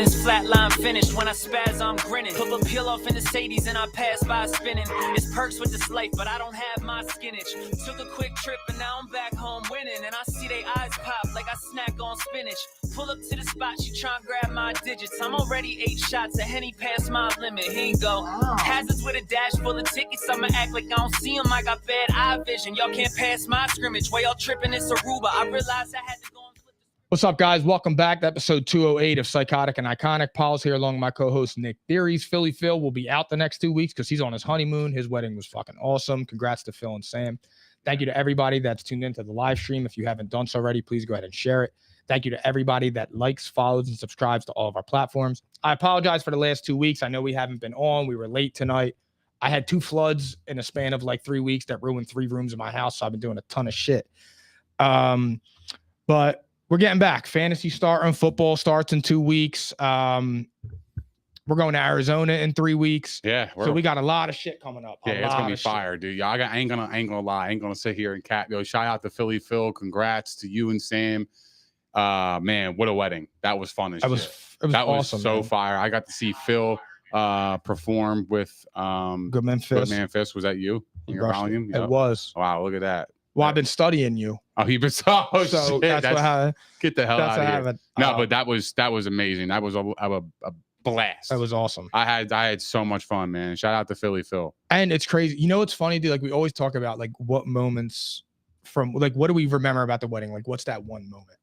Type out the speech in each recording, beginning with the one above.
it's flatline finished. When I spaz, I'm grinning. Put a peel off in the Sadies and I pass by spinning. It's perks with this life, but I don't have my skinach. Took a quick trip and now I'm back home winning. And I see they eyes pop like I snack on spinach. Pull up to the spot, she tryna grab my digits. I'm already 8 shots, a Henny past my limit. Here you go. Hazards with a dash full of tickets. I'ma act like I don't see them. I got bad eye vision. Y'all can't pass my scrimmage. While y'all tripping, it's Aruba. I realized I had to go and flip the... What's up, guys? Welcome back to episode 208 of Psychotic and Iconic. Paul's here along with my co-host Nick Theories. Philly Phil will be out the next 2 weeks because he's on his honeymoon. His wedding was fucking awesome. Congrats to Phil and Sam. Thank you to everybody that's tuned into the live stream. If you haven't done so already, please go ahead and share it. Thank you to everybody that likes, follows, and subscribes to all of our platforms. I apologize for the last 2 weeks. I know we haven't been on. We were late tonight. I had 2 floods in a span of like 3 weeks that ruined 3 rooms in my house, so I've been doing a ton of shit. But we're getting back. Fantasy starting. Football starts in 2 weeks. We're going to Arizona in 3 weeks. Yeah. So we got a lot of shit coming up. Yeah, it's gonna be fire, dude. Y'all I ain't gonna lie. I ain't gonna sit here and cap. Yo, shout out to Philly Phil. Congrats to you and Sam. Man, what a wedding. That was fun as shit. That was awesome, so man. fire. I got to see Phil perform with Goodman Fist. Was that you? In your volume? It was. Wow, look at that. Well, I've been studying you. Oh, he was So shit. Get the hell out of here. No, but that was amazing. That was a blast. That was awesome. I had so much fun, man. Shout out to Philly Phil. And it's crazy. You know what's funny, dude? Like we always talk about like what moments from like what do we remember about the wedding? Like what's that one moment?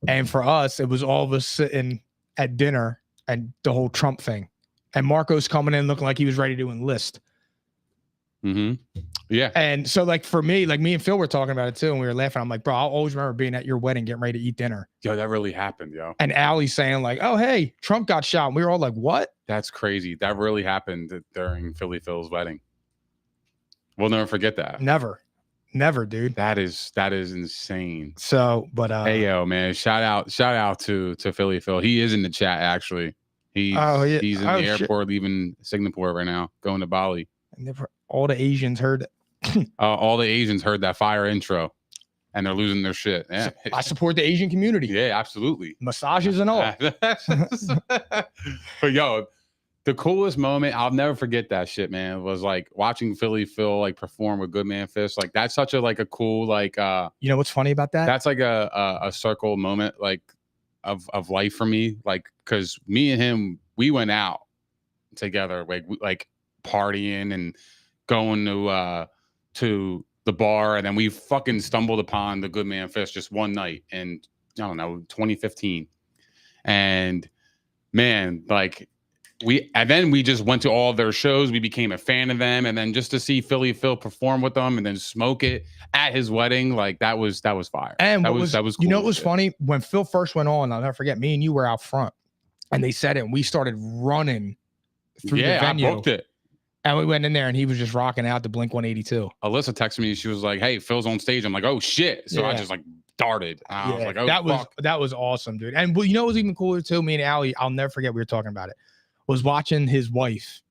And for us, it was all of us sitting at dinner and the whole Trump thing. And Marco's coming in looking like he was ready to enlist. Mm-hmm. Yeah. And so like for me, like me and Phil were talking about it too, and we were laughing. I'm like, bro, I'll always remember being at your wedding, getting ready to eat dinner. Yo, that really happened, yo. And Allie's saying like, oh, hey, Trump got shot. And we were all like, what? That's crazy. That really happened during Philly Phil's wedding. We'll never forget that. Never, dude. That is insane. So, but hey, yo, man, shout out to Philly Phil. He is in the chat, actually. He's in the airport leaving Singapore right now, going to Bali. All the Asians heard all the Asians heard that fire intro, and they're losing their shit. Yeah. I support the Asian community. Yeah, absolutely. Massages and all. But yo, the coolest moment, I'll never forget that shit, man, was like watching Philly Phil like perform with Goodman Fist. Like that's such a like a cool like you know what's funny about that? That's like a circle moment like of life for me. Like because me and him, we went out together, like partying and going to the bar, and then we fucking stumbled upon the Goodman Fist just one night in, I don't know, 2015. And man, like then we just went to all their shows. We became a fan of them, and then just to see Philly Phil perform with them and then smoke it at his wedding, like that was fire. And that was cool. You know what was funny? When Phil first went on, I'll never forget, me and you were out front, and they said it, and we started running through the venue. I booked it. And we went in there and he was just rocking out to Blink 182. Alyssa texted me. She was like, hey, Phil's on stage. I'm like, oh, shit. So I just like darted. I was like, oh, that was awesome, dude. And well, you know what was even cooler too? Me and Allie, I'll never forget, we were talking about it, was watching his wife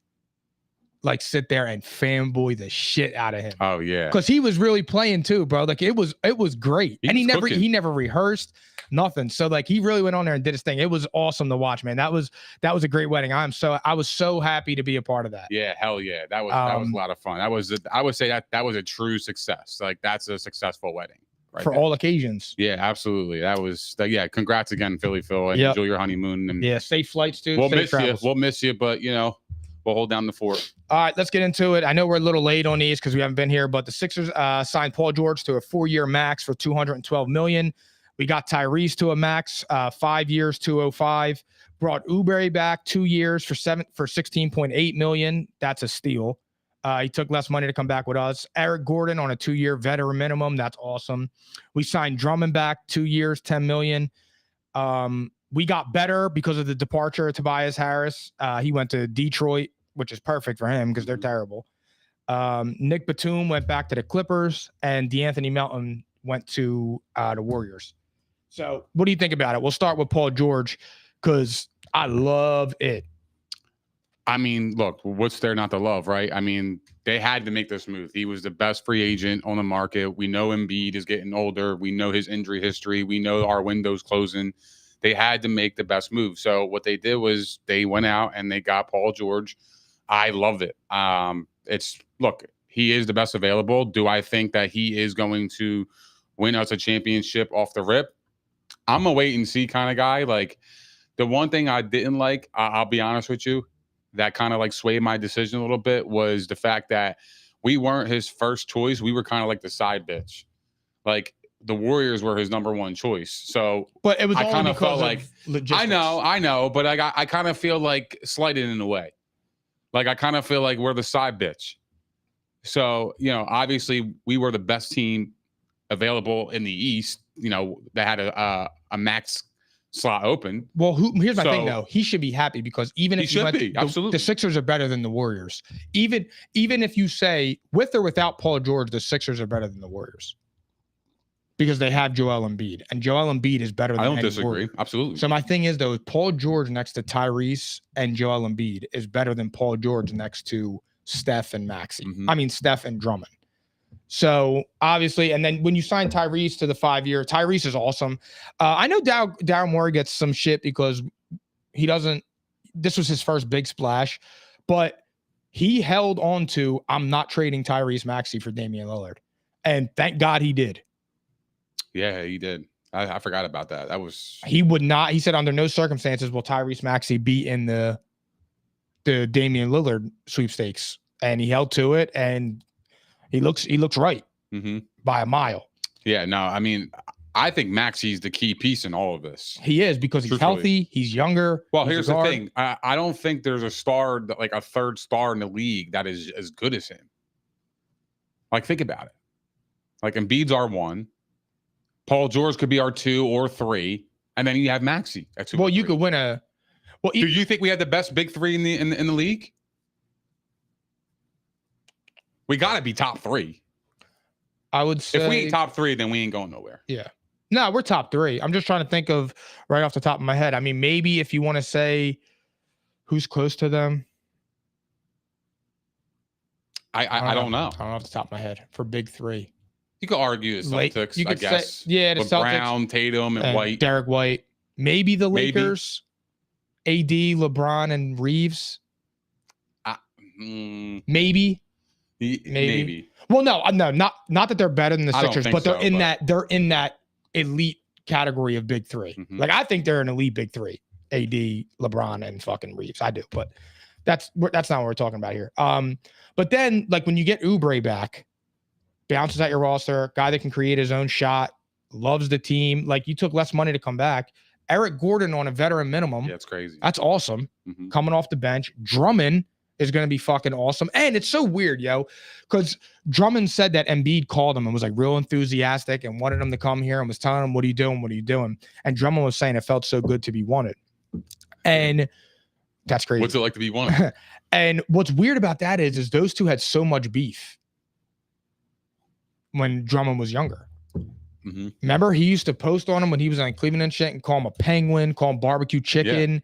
like sit there and fanboy the shit out of him. Oh, yeah. Because he was really playing too, bro. Like it was great. And he never rehearsed. Nothing. So like he really went on there and did his thing. It was awesome to watch, man. That was a great wedding. I was so happy to be a part of that. Yeah, hell yeah. That was a lot of fun. I would say that was a true success. Like that's a successful wedding. Right for there. All occasions. Yeah, absolutely. Congrats again, Philly Phil. And enjoy your honeymoon. And safe flights too. We'll miss you, but you know, we'll hold down the fort. All right, let's get into it. I know we're a little late on these because we haven't been here, but the Sixers signed Paul George to a 4-year max for $212 million. We got Tyrese to a max, 5 years, $205. Brought Oubre back 2 years for $16.8 million. That's a steal. He took less money to come back with us. Eric Gordon on a 2-year veteran minimum. That's awesome. We signed Drummond back 2 years, $10 million. We got better because of the departure of Tobias Harris. He went to Detroit, which is perfect for him because they're terrible. Nick Batum went back to the Clippers, and DeAnthony Melton went to the Warriors. So what do you think about it? We'll start with Paul George because I love it. I mean, look, what's there not to love, right? I mean, they had to make this move. He was the best free agent on the market. We know Embiid is getting older. We know his injury history. We know our window's closing. They had to make the best move. So what they did was they went out and they got Paul George. I loved it. Look, he is the best available. Do I think that he is going to win us a championship off the rip? I'm a wait and see kind of guy. Like, the one thing I didn't like, I'll be honest with you, that kind of like swayed my decision a little bit was the fact that we weren't his first choice. We were kind of like the side bitch. Like, the Warriors were his number one choice. So, but it was I kind of felt like logistics. I know, but I kind of feel like slighted in a way. Like, I kind of feel like we're the side bitch. So, obviously we were the best team available in the East, that had a max slot open. Well, here's my thing though. He should be happy because even if absolutely, the Sixers are better than the Warriors. Even if you say with or without Paul George, the Sixers are better than the Warriors. Because they have Joel Embiid, and Joel Embiid is better than I don't any disagree. Warrior. Absolutely. So my thing is though, Paul George next to Tyrese and Joel Embiid is better than Paul George next to Steph and Maxey. I mean Steph and Drummond. So obviously, and then when you sign Tyrese to the 5-year, Tyrese is awesome. I know Daryl Morey gets some shit because he doesn't. This was his first big splash, but he held on to. I'm not trading Tyrese Maxey for Damian Lillard, and thank God he did. Yeah, he did. I forgot about that. He would not. He said under no circumstances will Tyrese Maxey be in the Damian Lillard sweepstakes, and he held to it, and he looks right by a mile. Yeah, no, I mean, I think Maxey's the key piece in all of this. He is because he's healthy, he's younger. Well, here's the thing: I don't think there's a star like a third star in the league that is as good as him. Like, think about it. Like, Embiid's our 1. Paul George could be our 2 or 3, and then you have Maxey at 2. Well, you could win a. Well, do you think we had the best big 3 in the league? We got to be top 3. I would say if we ain't top 3, then we ain't going nowhere. Yeah, no, we're top 3. I'm just trying to think of right off the top of my head. I mean, maybe if you want to say who's close to them, I don't know. I don't know off the top of my head for big 3. You could argue the Celtics, you could I guess. Say, the Celtics. Brown, Tatum, and White. Derek White. Maybe the Lakers. AD, LeBron, and Reeves. Maybe. Well, no, not that they're better than the Sixers, but they're in that elite category of big 3. Like, I think they're an elite big 3. AD, LeBron, and fucking Reeves. I do, but that's not what we're talking about here. But then, like, when you get Oubre back, bounces at your roster, guy that can create his own shot, loves the team. Like, you took less money to come back. Eric Gordon on a veteran minimum. Yeah, it's crazy. That's awesome. Coming off the bench. Drummond is going to be fucking awesome. And it's so weird, because Drummond said that Embiid called him and was like real enthusiastic and wanted him to come here and was telling him, what are you doing? What are you doing? And Drummond was saying it felt so good to be wanted. And that's crazy. What's it like to be wanted? And what's weird about that is those two had so much beef when Drummond was younger. Remember, he used to post on him when he was on Cleveland and shit and call him a penguin, call him barbecue chicken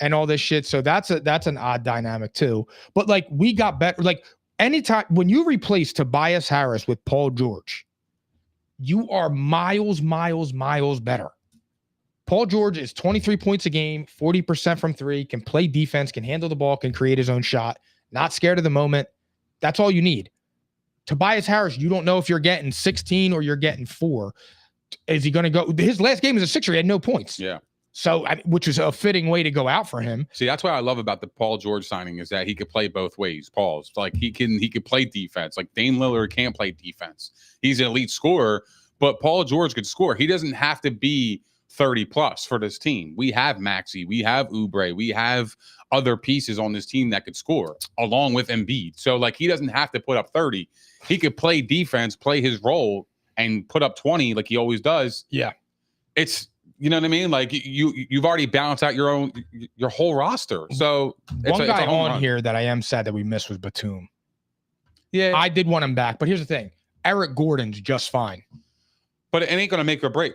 and all this shit. So that's an odd dynamic too. But like, we got better. Like, anytime when you replace Tobias Harris with Paul George, you are miles better. Paul George is 23 points a game, 40% from 3, can play defense, can handle the ball, can create his own shot, not scared of the moment. That's all you need. Tobias Harris, you don't know if you're getting 16 or you're getting 4. Is he going to go? His last game as a Sixer, he had no points. Yeah. So, which was a fitting way to go out for him. See, that's what I love about the Paul George signing is that he could play both ways. Paul's like he could play defense. Like, Dame Lillard can't play defense. He's an elite scorer, but Paul George could score. He doesn't have to be 30 plus for this team. We have Maxey, we have Oubre, we have other pieces on this team that could score along with Embiid. So, like, he doesn't have to put up 30. He could play defense, play his role, and put up 20 like he always does. Yeah. It's, you know what I mean? Like, you've already balanced out your whole roster. So one guy on here that I am sad that we missed was Batum. Yeah. I did want him back, but here's the thing. Eric Gordon's just fine. But it ain't going to make or break.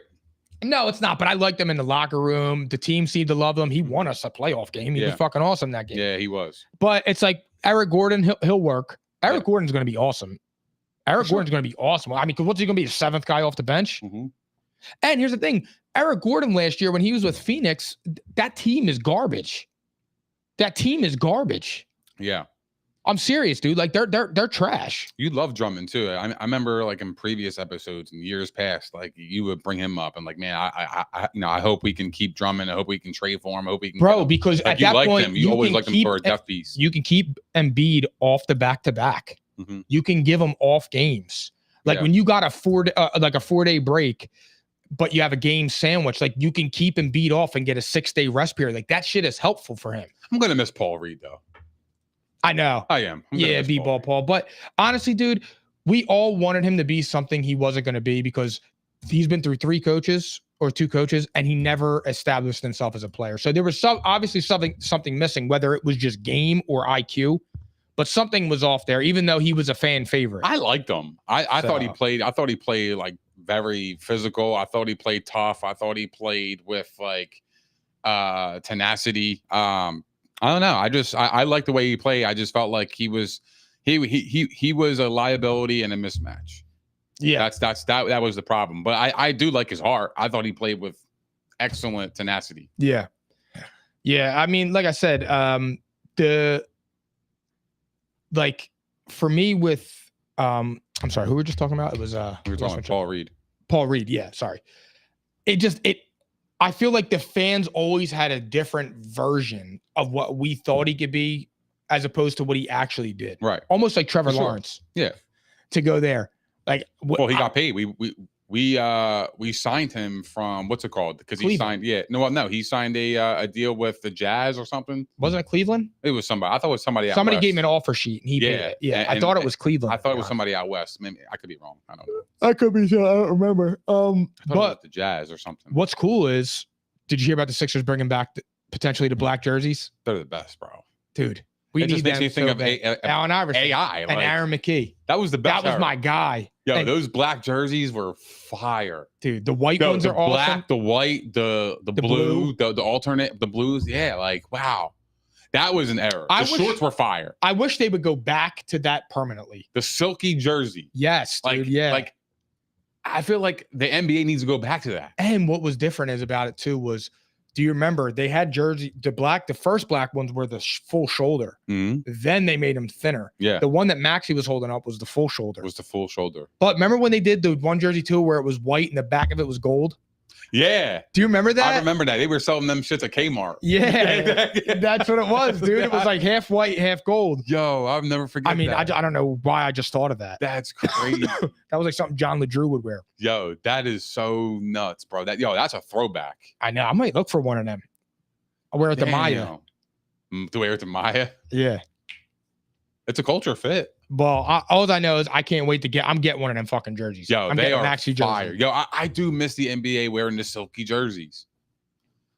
No, it's not. But I liked him in the locker room. The team seemed to love him. He won us a playoff game. He was fucking awesome that game. Yeah, he was. But it's like Eric Gordon, he'll work. Eric Gordon's going to be awesome. Eric Gordon's going to be awesome. I mean, what's he going to be? A 7th guy off the bench? And here's the thing. Eric Gordon last year when he was with Phoenix, that team is garbage. That team is garbage. Yeah. I'm serious, dude. Like they're trash. You love Drummond too. I remember like in previous episodes in years past, like you would bring him up and like, man, I hope we can keep Drummond. I hope we can trade for him. I hope we can. Bro, because like at that point, him. You always liked him for a depth piece. You can keep Embiid off the back-to-back. Mm-hmm. You can give him off games. Like when you got a 4-day break, but you have a game sandwich, like you can keep Embiid off and get a 6-day rest period. Like that shit is helpful for him. I'm gonna miss Paul Reed though. I know. I am. Yeah, B-ball Paul. But honestly, dude, we all wanted him to be something he wasn't going to be because he's been through 2 coaches, and he never established himself as a player. So there was obviously something missing, whether it was just game or IQ, but something was off there, even though he was a fan favorite. I liked him. I thought he played like very physical. I thought he played tough. I thought he played with like tenacity. I don't know. I like the way he played. I just felt like he was a liability and a mismatch. Yeah, that was the problem. But I do like his heart. I thought he played with excellent tenacity. Yeah. I mean, like I said, for me with I'm sorry, who were we just talking about? It was we were talking about Paul Reed. Paul Reed. Yeah, sorry. I feel like the fans always had a different version of what we thought he could be as opposed to what he actually did. Right. Almost like Trevor Lawrence. Yeah. To go there. Like, well, he got paid. We signed him from what's it called? Because he signed. Yeah. No, he signed a deal with the Jazz or something. Wasn't it Cleveland? It was somebody. I thought it was somebody. Somebody gave him an offer sheet and he paid it. Yeah. I thought it was Cleveland. I thought it was somebody out west. Maybe I could be wrong. I don't know. I could be. I don't remember. But the Jazz or something. What's cool is, did you hear about the Sixers bringing back potentially the black jerseys? They're the best, bro. Dude. It just makes me think of Allen Iverson, AI, and Aaron McKee. That was the best. That was my guy. Yo, those black jerseys were fire, dude. The white ones are awesome. Black, the white, the blue, the alternate, the blues. Yeah, like wow, that was an error. The shorts were fire. I wish they would go back to that permanently. The silky jersey. Yes, dude, like I feel like the NBA needs to go back to that. And what was different is about it too was, do you remember they had the first black ones were the full shoulder. Mm-hmm. Then they made them thinner. Yeah. The one that Maxey was holding up was the full shoulder. But remember when they did the one jersey too where it was white and the back of it was gold? Yeah. Do you remember that? I remember that. They were selling them shits at Kmart. Yeah. That's what it was, dude. It was like half white, half gold. Yo, I'll never forget I mean, that. I don't know why I just thought of that. That's crazy. That was like something John LeDrew would wear. Yo, that is so nuts, bro. That's a throwback. I know. I might look for one of them. I'll wear it to Maya. To wear it to Maya? Yeah. It's a culture fit. Well, all I know is I can't wait to I'm getting one of them fucking jerseys. Yo, I'm they are Maxey fire. jersey. Yo, I do miss the NBA wearing the silky jerseys.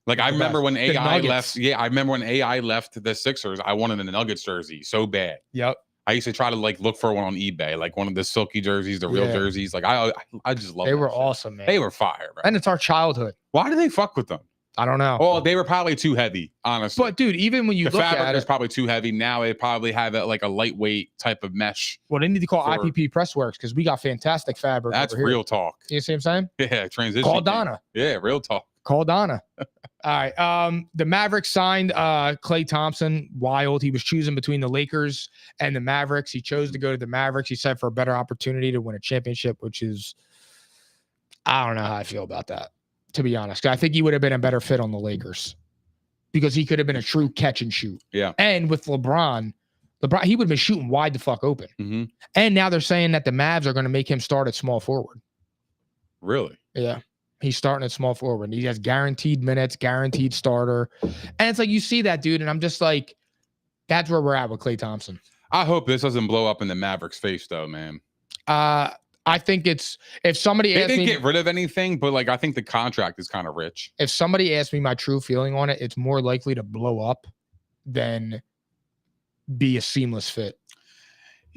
Like I remember when AI left. Yeah, I remember when AI left the Sixers. I wanted a Nuggets jersey so bad. Yep. I used to try to like look for one on eBay, like one of the silky jerseys, the real jerseys. Like I just love. They were awesome, man. They were fire, bro. And it's our childhood. Why do they fuck with them? I don't know. Well, they were probably too heavy, honestly. But dude, even when you the look fabric at is it, probably too heavy. Now they probably have it like a lightweight type of mesh. Well, they need to call IPP Pressworks because we got fantastic fabric. That's over here. real talk. You see what I'm saying? Yeah, transition. Call Donna. Yeah, real talk. Call Donna. All right. The Mavericks signed Klay Thompson. Wild. He was choosing between the Lakers and the Mavericks. He chose to go to the Mavericks. He said for a better opportunity to win a championship, which is, I don't know how I feel about that, to be honest. I think he would have been a better fit on the Lakers because he could have been a true catch and shoot. Yeah. And with LeBron, he would have been shooting wide the fuck open. Mm-hmm. And now they're saying that the Mavs are going to make him start at small forward. Really? Yeah. He's starting at small forward. He has guaranteed minutes, guaranteed starter. And it's like, you see that, dude. And I'm just like, that's where we're at with Klay Thompson. I hope this doesn't blow up in the Mavericks' face, though, man. I think it's, if somebody they asked me, didn't get rid of anything, but like I think the contract is kind of rich. If somebody asked me my true feeling on it, it's more likely to blow up than be a seamless fit.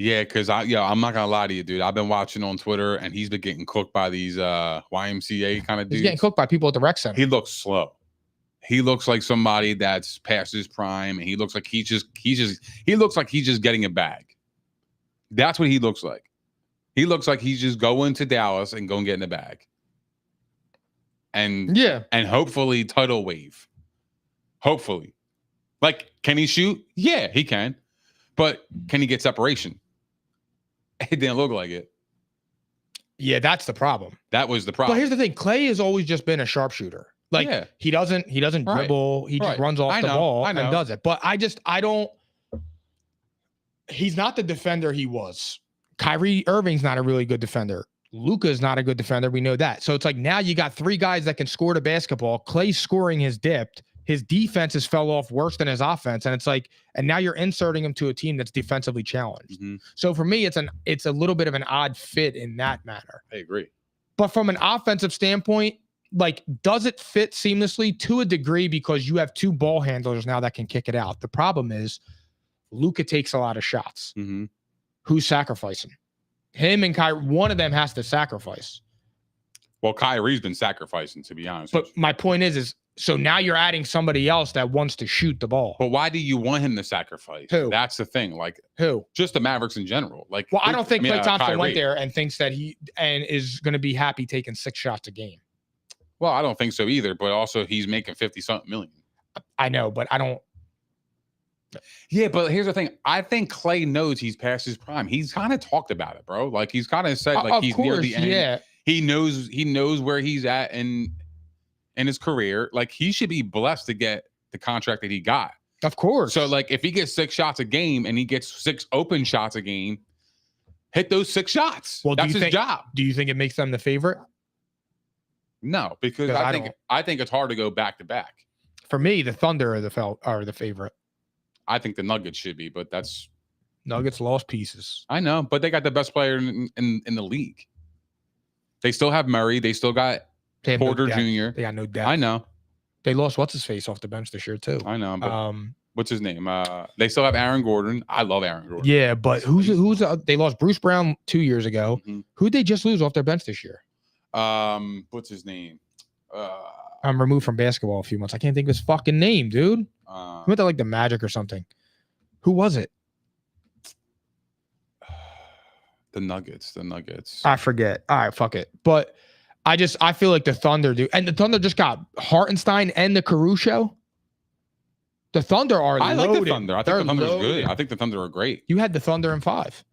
Yeah, because I'm not gonna lie to you, dude. I've been watching on Twitter, and he's been getting cooked by these YMCA kind of dudes. He's getting cooked by people at the rec center. He looks slow. He looks like somebody that's past his prime, and he looks like he looks like he's just getting a bag. That's what he looks like. He looks like he's just going to Dallas and going getting a bag. and hopefully tidal wave. Hopefully. Like, can he shoot? Yeah, he can. But can he get separation? It didn't look like it. Yeah, that's the problem. That was the problem. But here's the thing. Clay has always just been a sharpshooter. Like, he doesn't dribble. He just runs off the ball and does it. But I don't. He's not the defender he was. Kyrie Irving's not a really good defender. Luka's not a good defender. We know that. So it's like now you got 3 guys that can score the basketball. Clay's scoring has dipped. His defense has fell off worse than his offense. And it's like, and now you're inserting him to a team that's defensively challenged. Mm-hmm. So for me, it's a little bit of an odd fit in that manner. I agree. But from an offensive standpoint, like, does it fit seamlessly? To a degree, because you have 2 ball handlers now that can kick it out. The problem is Luka takes a lot of shots. Mm-hmm. Who's sacrificing? Him and Kyrie. One of them has to sacrifice. Well, Kyrie's been sacrificing, to be honest. But my point is so now you're adding somebody else that wants to shoot the ball. But why do you want him to sacrifice? Who? That's the thing. Like, who? Just the Mavericks in general. Like, well, I don't think Klay Thompson Kyrie went there and thinks that he is going to be happy taking 6 shots a game. Well, I don't think so either. But also, he's making 50-something million. I know, but I don't. Yeah, but here's the thing. I think Klay knows he's past his prime. He's kind of talked about it, bro. Like, he's kind of said, like, he's near the end. Yeah. He knows where he's at in his career. Like, he should be blessed to get the contract that he got. Of course. So, like, if he gets 6 shots a game and he gets 6 open shots a game, hit those 6 shots. Well, that's his job. Do you think it makes them the favorite? No, because I think it's hard to go back to back. For me, the Thunder are the favorite. I think the Nuggets should be, but that's Nuggets lost pieces. I know, but they got the best player in the league. They still have Murray. They still got Porter Jr. They got no depth. I know. They lost what's his face off the bench this year too. I know. But what's his name? They still have Aaron Gordon. I love Aaron Gordon. Yeah, but who's they lost Bruce Brown 2 years ago. Mm-hmm. Who'd they just lose off their bench this year? What's his name? I'm removed from basketball a few months. I can't think of his fucking name, dude. He went to like the Magic or something. Who was it? The Nuggets. I forget. All right, fuck it. But I feel like the Thunder do. And the Thunder just got Hartenstein and the Caruso. The Thunder are I loaded. like the Thunder. I think the Thunder's good. I think the Thunder are great. You had the Thunder in 5.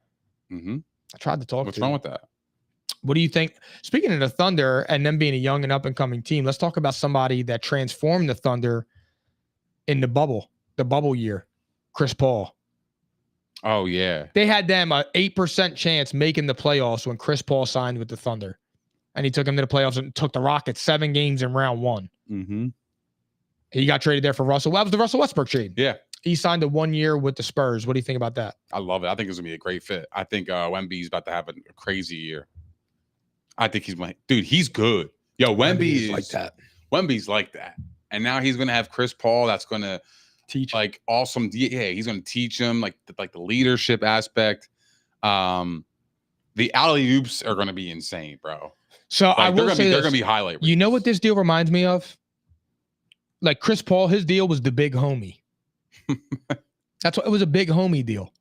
Mm-hmm. I tried to talk What's wrong with that? What do you think? Speaking of the Thunder and them being a young and up-and-coming team, let's talk about somebody that transformed the Thunder in the bubble year, Chris Paul. Oh, yeah. They had them an 8% chance making the playoffs when Chris Paul signed with the Thunder. And he took them to the playoffs and took the Rockets 7 games in round 1. Mm-hmm. He got traded there for Russell. That was the Russell Westbrook trade. Yeah. He signed a 1 year with the Spurs. What do you think about that? I love it. I think it's going to be a great fit. I think Wemby's about to have a crazy year. I think he's good. Yo, Wemby's like that. Wemby's like that. And now he's going to have Chris Paul that's going to teach, like, awesome. Yeah, he's going to teach him like the leadership aspect. The alley-oops are going to be insane, bro. So like, I will say they're going to be highlight reels. You know what this deal reminds me of? Like Chris Paul, his deal was the big homie. That's what it was, a big homie deal,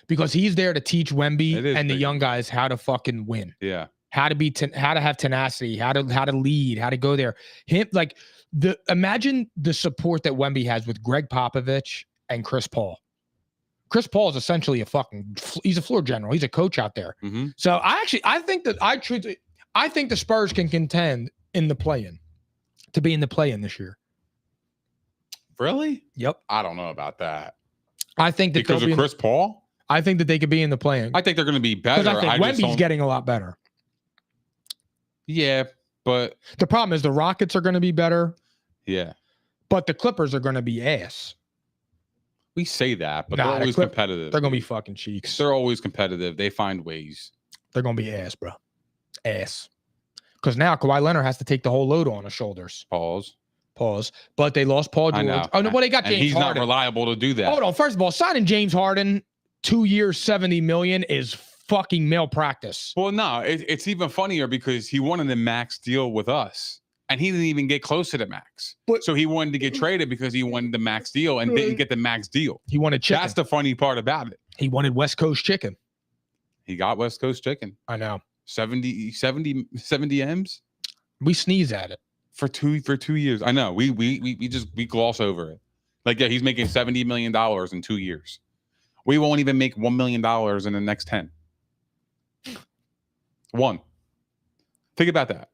because he's there to teach Wemby and the young guys how to fucking win. Yeah. How to have tenacity, how to lead, how to go there. Imagine the support that Wemby has with Greg Popovich and Chris Paul. Chris Paul is essentially he's a floor general. He's a coach out there. Mm-hmm. So I think the Spurs can contend in the play-in, to be in the play-in this year. Really? Yep. I don't know about that. I think that because of Chris Paul. I think that they could be in the play-in. I think they're going to be better. Because I think Wemby's getting a lot better. Yeah, but the problem is the Rockets are going to be better. Yeah, but the Clippers are going to be ass. We say that, but they're always competitive. They're going to be fucking cheeks. They're always competitive. They find ways. They're going to be ass, bro. Ass. Because now Kawhi Leonard has to take the whole load on his shoulders. Pause. But they lost Paul George. Oh, no, well, they got James Harden. He's not reliable to do that. Hold on. First of all, signing James Harden 2 years, $70 million is fucking malpractice. Well, no, it's even funnier because he wanted the max deal with us, and he didn't even get close to the max. So he wanted to get traded because he wanted the max deal and didn't get the max deal. He wanted chicken. That's the funny part about it. He wanted West Coast chicken. He got West Coast chicken. I know. 70 M's. We sneeze at it. For 2 years. I know. We gloss over it. Like, yeah, he's making $70 million in 2 years. We won't even make $1 million in the next 10. One. Think about that.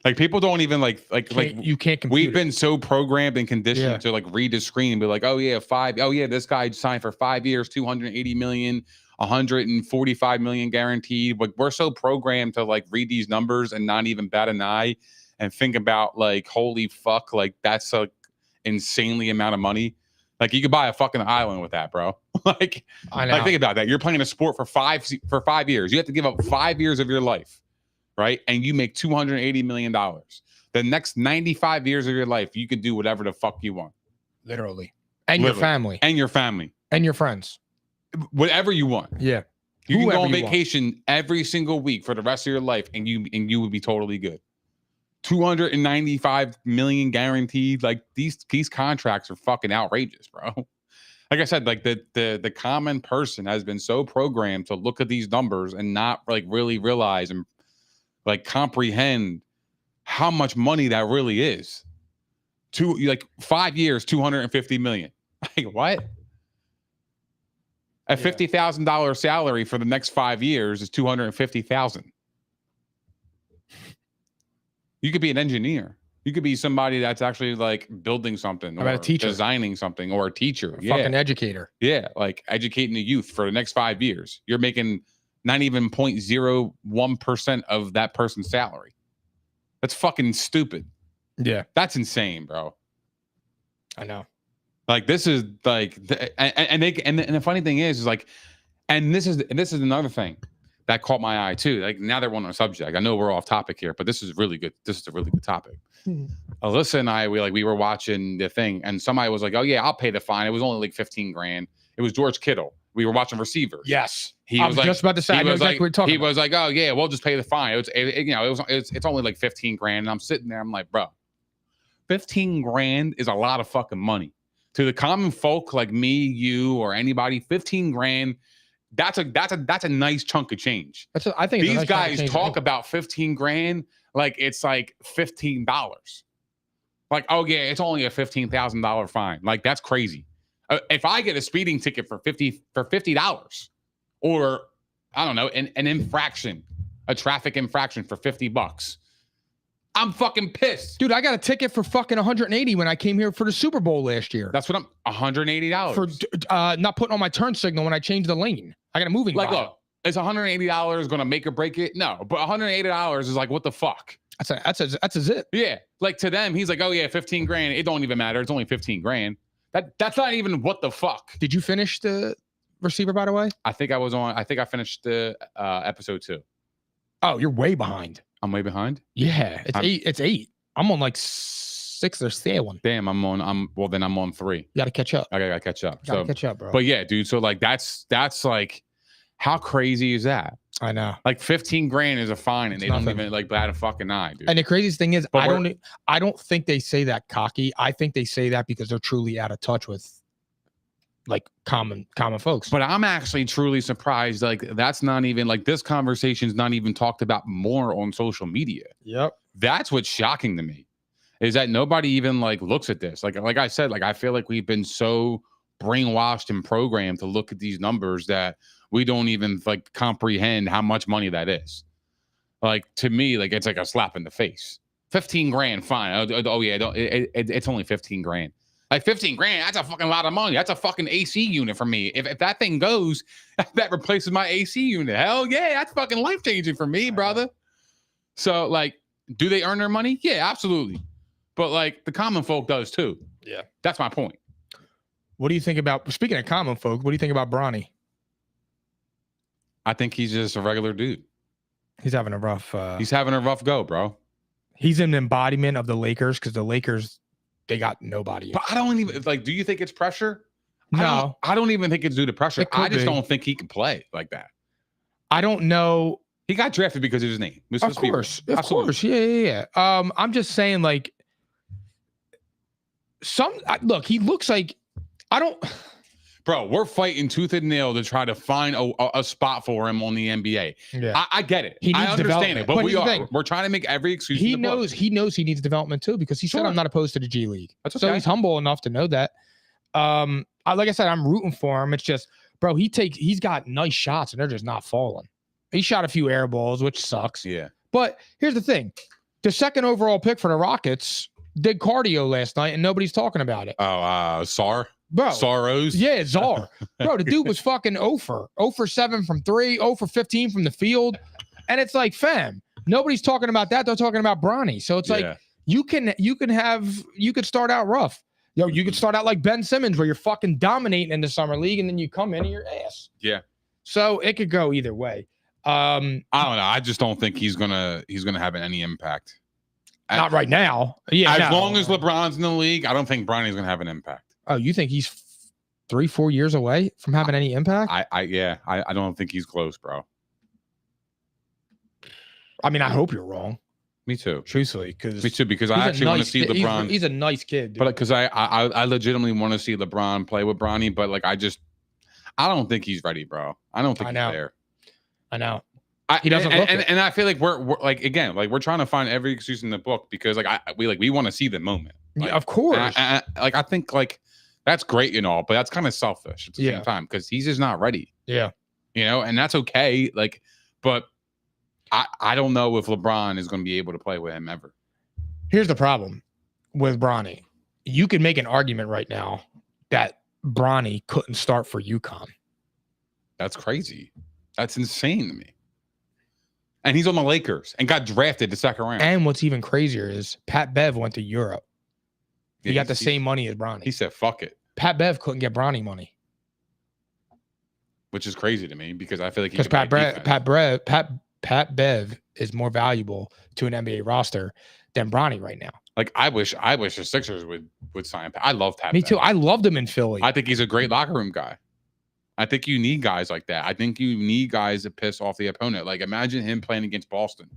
Like, people don't even like you can't compute we've it. been so programmed and conditioned to like read the screen and be like, oh yeah, this guy signed for 5 years, 280 million, 145 million guaranteed. Like, we're so programmed to like read these numbers and not even bat an eye and think about like, holy fuck, like that's a insanely amount of money. Like, you could buy a fucking island with that, bro. Like, I know. like, think about that. You're playing a sport for 5 years. You have to give up 5 years of your life, right? And you make $280 million. The next 95 years of your life, you can do whatever the fuck you want. Literally. And your family. And your family. And your friends. Whatever you want. Yeah. You can go on vacation every single week for the rest of your life, and you would be totally good. 295 million guaranteed. Like, these contracts are fucking outrageous, bro. Like I said, like the common person has been so programmed to look at these numbers and not like really realize and like comprehend how much money that really is. 5 years, 250 million. Like, what? A $50,000 salary for the next 5 years is 250,000. You could be an engineer. You could be somebody that's actually like building something, or a teacher, designing something, or a teacher, fucking educator. Yeah, like educating the youth for the next 5 years. You're making not even 0.01% of that person's salary. That's fucking stupid. Yeah, that's insane, bro. I know. Like, this is like, and the funny thing is like, and this is another thing that caught my eye too. Like, now that we're on a subject, I know we're off topic here, but this is really good. This is a really good topic. Alyssa and I, we were watching the thing, and somebody was like, "Oh yeah, I'll pay the fine." It was only like 15 grand. It was George Kittle. We were watching receivers. Yes, I was like, just about to say. I know exactly what you're talking about. He was like, "Oh yeah, we'll just pay the fine." It's only like 15 grand, and I'm sitting there. I'm like, bro, 15 grand is a lot of fucking money to the common folk like me, you, or anybody. 15 grand. That's a nice chunk of change. I think these guys talk about 15 grand like it's like $15. Like, oh yeah, it's only a $15,000 fine. Like, that's crazy. If I get a speeding ticket for $50, or I don't know, an infraction, a traffic infraction for $50, I'm fucking pissed. Dude, I got a ticket for fucking 180 when I came here for the Super Bowl last year. That's what $180 for not putting on my turn signal when I changed the lane. I got a moving like, file. Look, is $180 going to make or break it? No, but $180 is like, what the fuck? That's a zip. Yeah, like to them, he's like, oh yeah, 15 grand. It don't even matter. It's only 15 grand. That's not even what the fuck. Did you finish the receiver, by the way? I think I finished the episode 2. Oh, you're way behind. I'm way behind. Yeah, it's 8. I'm on like 6 or 7. Damn, I'm on 3. You gotta catch up. I gotta catch up. Catch up, bro. But yeah, dude. So like, that's like, how crazy is that? I know. Like, 15 grand is a fine, and they don't even like bat a fucking eye, dude. And the craziest thing is, I don't think they say that cocky. I think they say that because they're truly out of touch with like common folks. But I'm actually truly surprised. Like, that's not even like, this conversation's not even talked about more on social media. Yep. That's what's shocking to me, is that nobody even like looks at this. Like I said, like, I feel like we've been so brainwashed and programmed to look at these numbers that we don't even like comprehend how much money that is. Like, to me, like, it's like a slap in the face. 15 grand, fine. Oh yeah, it's only 15 grand. Like, 15 grand, that's a fucking lot of money. That's a fucking AC unit for me. If that thing goes, that replaces my AC unit. Hell yeah, that's fucking life-changing for me, brother. So, like, do they earn their money? Yeah, absolutely. But, like, the common folk does too. Yeah. That's my point. What do you think about, speaking of common folk, what do you think about Bronny? I think he's just a regular dude. He's having a rough go, bro. He's an embodiment of the Lakers, because the Lakers, they got nobody. But I don't even like, do you think it's pressure? No. I don't even think it's due to pressure. I just don't think he can play like that. I don't know. He got drafted because of his name. Of course. Yeah. I'm just saying, like, look, he looks like, bro, we're fighting tooth and nail to try to find a spot for him on the NBA. Yeah. I get it. He needs I understand development. it, but But we're trying to make every excuse. he knows he needs development too, because he said, I'm not opposed to the G League. That's okay. So he's humble enough to know that. Like I said, I'm rooting for him. It's just, bro, he's got nice shots and they're just not falling. He shot a few air balls, which sucks. Yeah. But here's the thing. The second overall pick for the Rockets did cardio last night and nobody's talking about it. Oh, Sar? Bro. Sorrows? Yeah, Czar. Bro, the dude was fucking 0 for 7 from 3, 0 for 15 from the field. And it's like, fam, nobody's talking about that. They're talking about Bronny. So it's like, you could start out rough. You could start out like Ben Simmons, where you're fucking dominating in the summer league and then you come in and you're ass. Yeah. So it could go either way. I don't know. I just don't think he's gonna have any impact. Not right now. Yeah. As long as LeBron's in the league, I don't think Bronny's gonna have an impact. Oh, you think he's 3-4 years away from having any impact? I don't think he's close, bro. I mean, I hope you're wrong. Me too. Truthfully, because I actually want to see LeBron. He's a nice kid, dude. But because I legitimately want to see LeBron play with Bronny, but like I don't think he's ready, bro. I don't think he's there. I know. He doesn't look it. And I feel like we're like, again, like we're trying to find every excuse in the book because we want to see the moment. Like, yeah, of course. I think like that's great and all, but that's kind of selfish at the same time because he's just not ready. Yeah. And that's okay. Like, but I don't know if LeBron is going to be able to play with him ever. Here's the problem with Bronny. You could make an argument right now that Bronny couldn't start for UConn. That's crazy. That's insane to me. And he's on the Lakers and got drafted the second round. And what's even crazier is Pat Bev went to Europe. He got the same money as Bronny. He said, fuck it. Pat Bev couldn't get Bronny money. Which is crazy to me because I feel like because Pat Bev is more valuable to an NBA roster than Bronny right now. Like I wish the Sixers would sign Pat. I love Pat. Me too. I loved him in Philly. I think he's a great locker room guy. I think you need guys like that. I think you need guys to piss off the opponent. Like imagine him playing against Boston.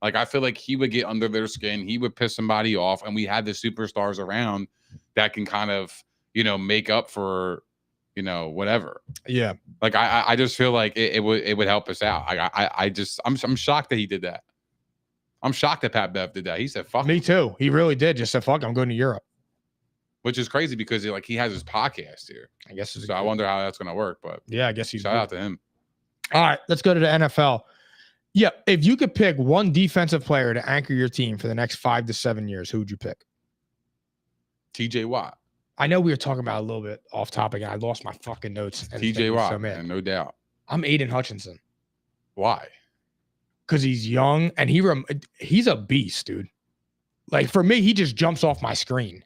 Like I feel like he would get under their skin. He would piss somebody off, and we had the superstars around that can kind of make up for whatever. Yeah. Like I just feel like it would help us out. I'm shocked that he did that. I'm shocked that Pat Bev did that. He said, fuck. Me too. He really did. Just said, fuck, I'm going to Europe. Which is crazy because he has his podcast here. I guess so. I wonder how that's going to work. But yeah, I guess he's shout out to him. All right, let's go to the NFL. Yeah, if you could pick one defensive player to anchor your team for the next 5 to 7 years, who would you pick? TJ Watt. I know we were talking about a little bit off topic, and I lost my fucking notes. TJ Watt, man, no doubt. I'm Aiden Hutchinson. Why? Because he's young and he's a beast, dude. Like for me, he just jumps off my screen.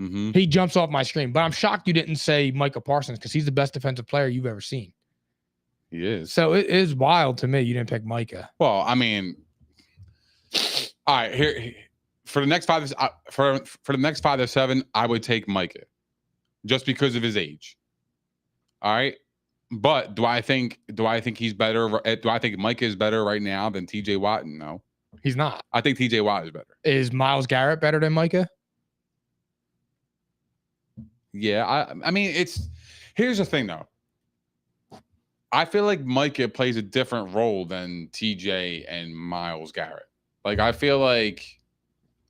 Mm-hmm. He jumps off my screen. But I'm shocked you didn't say Micah Parsons because he's the best defensive player you've ever seen. He is. So it is wild to me you didn't pick Micah. Well, I mean, all right, here for the next 5 to 7, I would take Micah just because of his age. All right. But do I think he's better? Do I think Micah is better right now than TJ Watt? No. He's not. I think TJ Watt is better. Is Myles Garrett better than Micah? Yeah, I mean, here's the thing though. I feel like Micah plays a different role than TJ and Myles Garrett. Like I feel like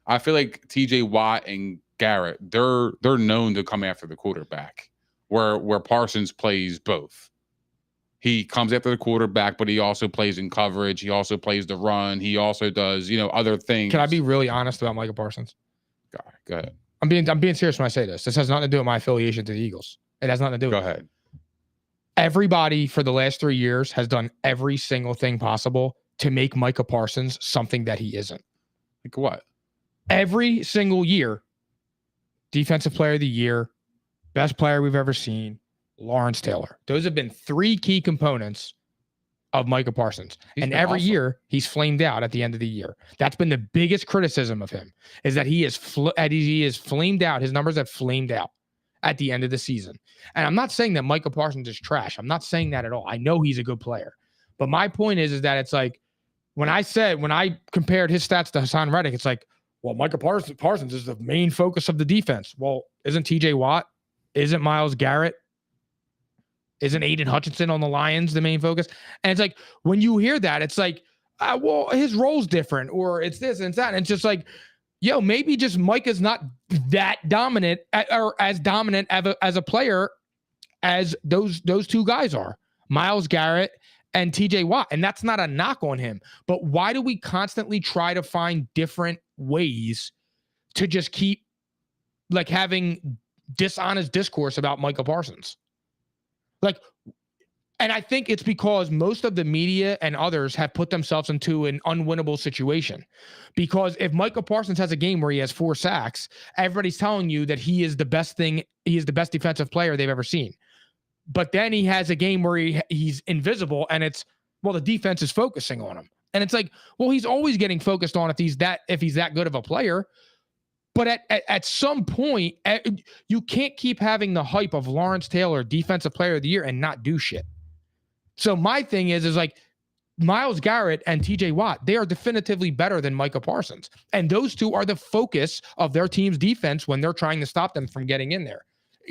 TJ Watt and Garrett, they're known to come after the quarterback, where Parsons plays both. He comes after the quarterback, but he also plays in coverage. He also plays the run. He also does, other things. Can I be really honest about Micah Parsons? Go ahead. I'm being serious when I say this. This has nothing to do with my affiliation to the Eagles. It has nothing to do with it. Go ahead. Everybody for the last 3 years has done every single thing possible to make Micah Parsons something that he isn't. Like what? Every single year, defensive player of the year, best player we've ever seen, Lawrence Taylor. Those have been 3 key components of Micah Parsons. And every year he's flamed out at the end of the year. That's been the biggest criticism of him, is that he is flamed out. His numbers have flamed out at the end of the season. And I'm not saying that Micah Parsons is trash. I'm not saying that at all. I know he's a good player. But my point is that it's like, when I compared his stats to Hassan Reddick, it's like, well, Micah Parsons is the main focus of the defense. Well, isn't TJ Watt? Isn't Myles Garrett? Isn't Aiden Hutchinson on the Lions the main focus? And it's like, when you hear that, it's like, well, his role's different, or it's this and it's that. And it's just like, yo, maybe just Micah's not that dominant or as dominant as a player as those two guys are, Myles Garrett and TJ Watt. And that's not a knock on him. But why do we constantly try to find different ways to just keep like having dishonest discourse about Micah Parsons? Like, and I think it's because most of the media and others have put themselves into an unwinnable situation. Because if Micah Parsons has a game where he has 4 sacks, everybody's telling you that he is the best defensive player they've ever seen. But then he has a game where he's invisible, and it's, well, the defense is focusing on him. And it's like, well, he's always getting focused on if he's that good of a player. But at some point, you can't keep having the hype of Lawrence Taylor, defensive player of the year, and not do shit. So my thing is like, Myles Garrett and TJ Watt, they are definitively better than Micah Parsons. And those two are the focus of their team's defense when they're trying to stop them from getting in there.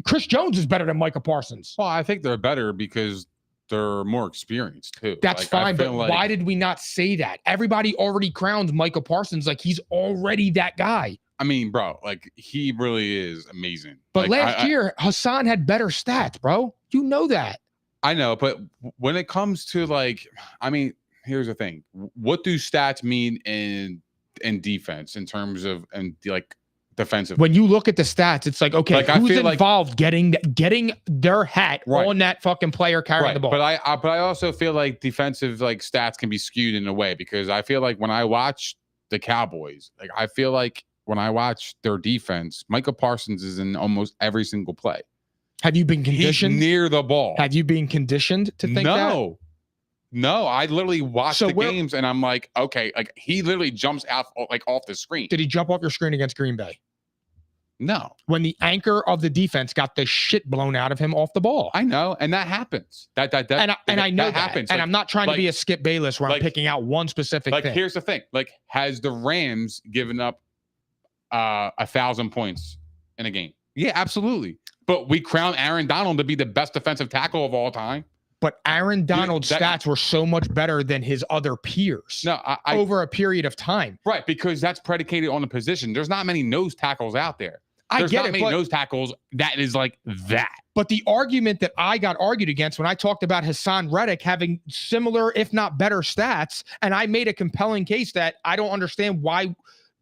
Chris Jones is better than Micah Parsons. Well, I think they're better because they're more experienced too. That's fine, but why did we not say that? Everybody already crowns Micah Parsons like he's already that guy. I mean, bro, like he really is amazing. But like, last year, Hassan had better stats, bro. You know that. I know, but when it comes to like, I mean, here's the thing. What do stats mean in defense in terms of like defensive? When you look at the stats, it's like, okay, like, who's involved getting their hat on that fucking player carrying the ball? But I also feel like defensive like stats can be skewed in a way, because I feel like when I watch the Cowboys, like I feel like when I watch their defense, Micah Parsons is in almost every single play. Have you been conditioned? He's near the ball. Have you been conditioned to think that? No, I literally watch the games and I'm like, okay, like he literally jumps out like off the screen. Did he jump off your screen against Green Bay? No. When the anchor of the defense got the shit blown out of him off the ball. I know, and that happens. I know that happens. And like, I'm not trying to be a Skip Bayless where I'm picking out one specific thing. Here's the thing. Like, has the Rams given up 1,000 points in a game? Yeah, absolutely. But we crown Aaron Donald to be the best defensive tackle of all time. But Aaron Donald's stats were so much better than his other peers. No, over a period of time. Right, because that's predicated on the position. There's not many nose tackles out there. There's not many nose tackles that is like that. But the argument that I got argued against when I talked about Hassan Reddick having similar, if not better stats, and I made a compelling case that I don't understand why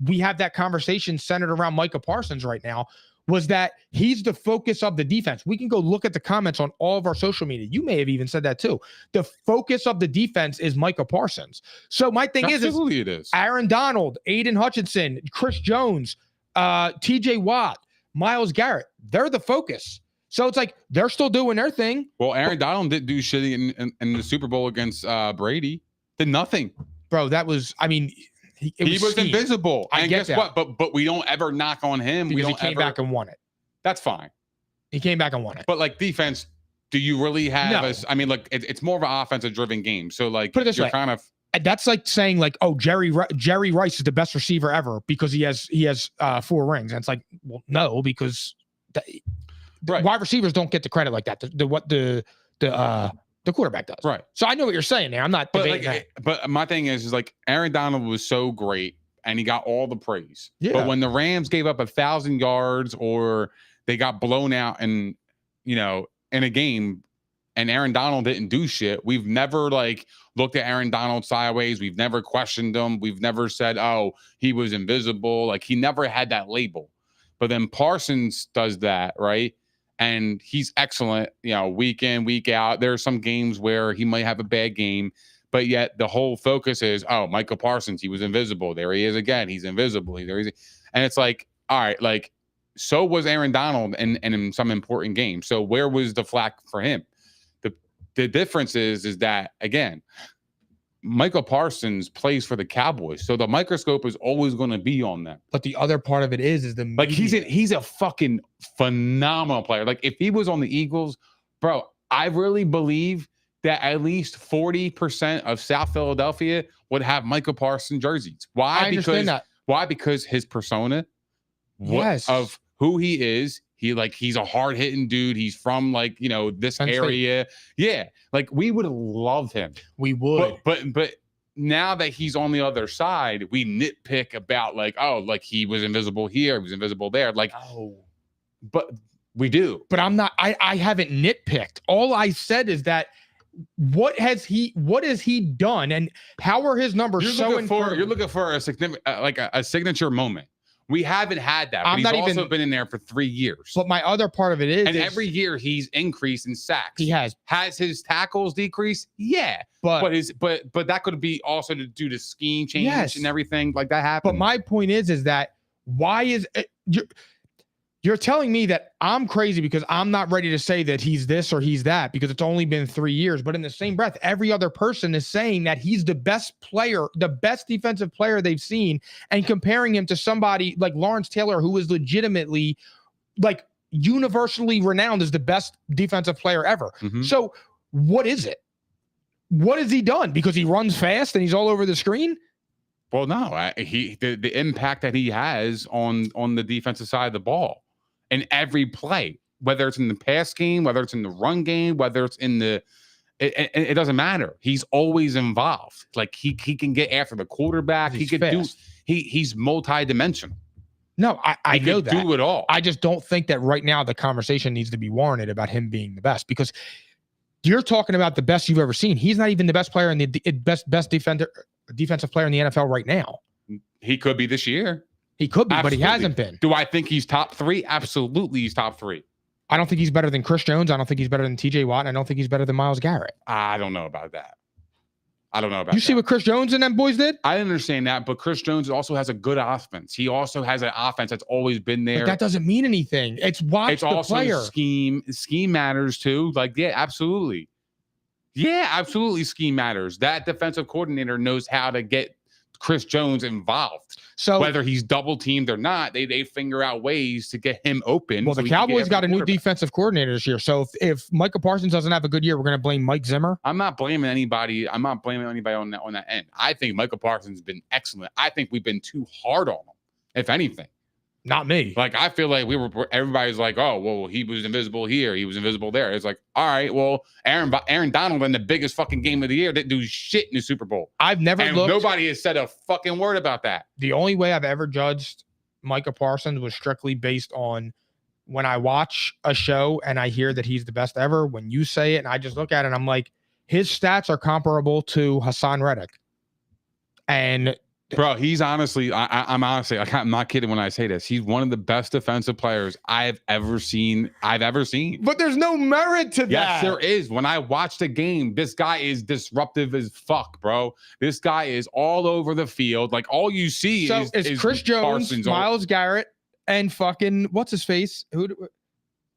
we have that conversation centered around Micah Parsons right now, was that he's the focus of the defense. We can go look at the comments on all of our social media. You may have even said that too. The focus of the defense is Micah Parsons. So my thing is it is Aaron Donald, Aiden Hutchinson, Chris Jones, TJ Watt, Myles Garrett. They're the focus. So it's like they're still doing their thing. Well, Aaron Donald didn't do shit in the Super Bowl against Brady. Did nothing. Bro, that was, I mean, he was invisible. I and get guess that. what? But we don't ever knock on him. Because he came back and won it. That's fine. He came back and won it. But like defense, do you really have I mean, look, it's more of an offensive driven game. So like put it this way. Kind of, that's like saying like, oh, Jerry Rice is the best receiver ever because he has 4 rings. And it's like, well, no, because wide receivers don't get the credit like that. The quarterback does. Right. So I know what you're saying there. I'm not debating that. But my thing is like Aaron Donald was so great and he got all the praise. Yeah. But when the Rams gave up 1,000 yards or they got blown out and, in a game and Aaron Donald didn't do shit, we've never like looked at Aaron Donald sideways. We've never questioned him. We've never said, oh, he was invisible. Like he never had that label. But then Parsons does that, right? And he's excellent, week in, week out. There are some games where he might have a bad game, but yet the whole focus is, oh, Micah Parsons, he was invisible. There he is again. He's invisible. And it's like, all right, like, so was Aaron Donald in some important games. So where was the flack for him? The difference is that, again, Micah Parsons plays for the Cowboys, so the microscope is always going to be on them. But the other part of it is the media. Like he's a fucking phenomenal player. Like if he was on the Eagles, bro, I really believe that at least 40% of South Philadelphia would have Micah Parsons jerseys. Why? I understand that. Why? Because his persona, yes, of who he is, He's a hard hitting dude. He's from like, this Penn State. area. Yeah. Like we would love him. We would. But now that he's on the other side, we nitpick about like, oh, like he was invisible here, he was invisible there. Like, but we do. But I haven't nitpicked. All I said is that what has he done and how are his numbers You're looking for a significant a signature moment. We haven't had that, but he's also been in there for 3 years. But my other part of it is, every year he's increased in sacks. He has his tackles decreased? Yeah. But that could be also due to scheme change and everything like that happened. But my point is that why is you're telling me that I'm crazy because I'm not ready to say that he's this or he's that because it's only been 3 years. But in the same breath, every other person is saying that he's the best player, the best defensive player they've seen, and comparing him to somebody like Lawrence Taylor, who is legitimately like universally renowned as the best defensive player ever. Mm-hmm. So what is it? What has he done? Because he runs fast and he's all over the screen? Well, no, the impact that he has on the defensive side of the ball. In every play, whether it's in the pass game, whether it's in the run game, whether it's in it doesn't matter. He's always involved. Like he can get after the quarterback. He's multi-dimensional. No, I know that. Do it all. I just don't think that right now the conversation needs to be warranted about him being the best because you're talking about the best you've ever seen. He's not even the best player in the best defensive player in the NFL right now. He could be this year. He could be, Absolutely. But he hasn't been. Do I think he's top 3? Absolutely, he's top 3. I don't think he's better than Chris Jones. I don't think he's better than TJ Watt. And I don't think he's better than Myles Garrett. I don't know about that. You see what Chris Jones and them boys did? I understand that, but Chris Jones also has a good offense. He also has an offense that's always been there. But that doesn't mean anything. It's the player. Scheme. Scheme matters too. Like, yeah, absolutely. Yeah, absolutely. Scheme matters. That defensive coordinator knows how to get Chris Jones involved. So whether he's double teamed or not, they figure out ways to get him open. Well, the Cowboys got a new defensive coordinator this year. So if Micah Parsons doesn't have a good year, we're going to blame Mike Zimmer. I'm not blaming anybody. I'm not blaming anybody on that end. I think Micah Parsons has been excellent. I think we've been too hard on him, if anything. Not me. Like, I feel like everybody's like, oh, well, he was invisible here. He was invisible there. It's like, all right, well, Aaron Donald in the biggest fucking game of the year didn't do shit in the Super Bowl. Nobody has said a fucking word about that. The only way I've ever judged Micah Parsons was strictly based on when I watch a show and I hear that he's the best ever. When you say it and I just look at it and I'm like, his stats are comparable to Hassan Reddick. And bro, he's honestly, I'm not kidding when I say this. He's one of the best defensive players I've ever seen. But there's no merit to that. Yes, there is. When I watch the game, this guy is disruptive as fuck, bro. This guy is all over the field. Like, all you see is Chris Jones, Parsons, Myles Garrett, and fucking what's his face?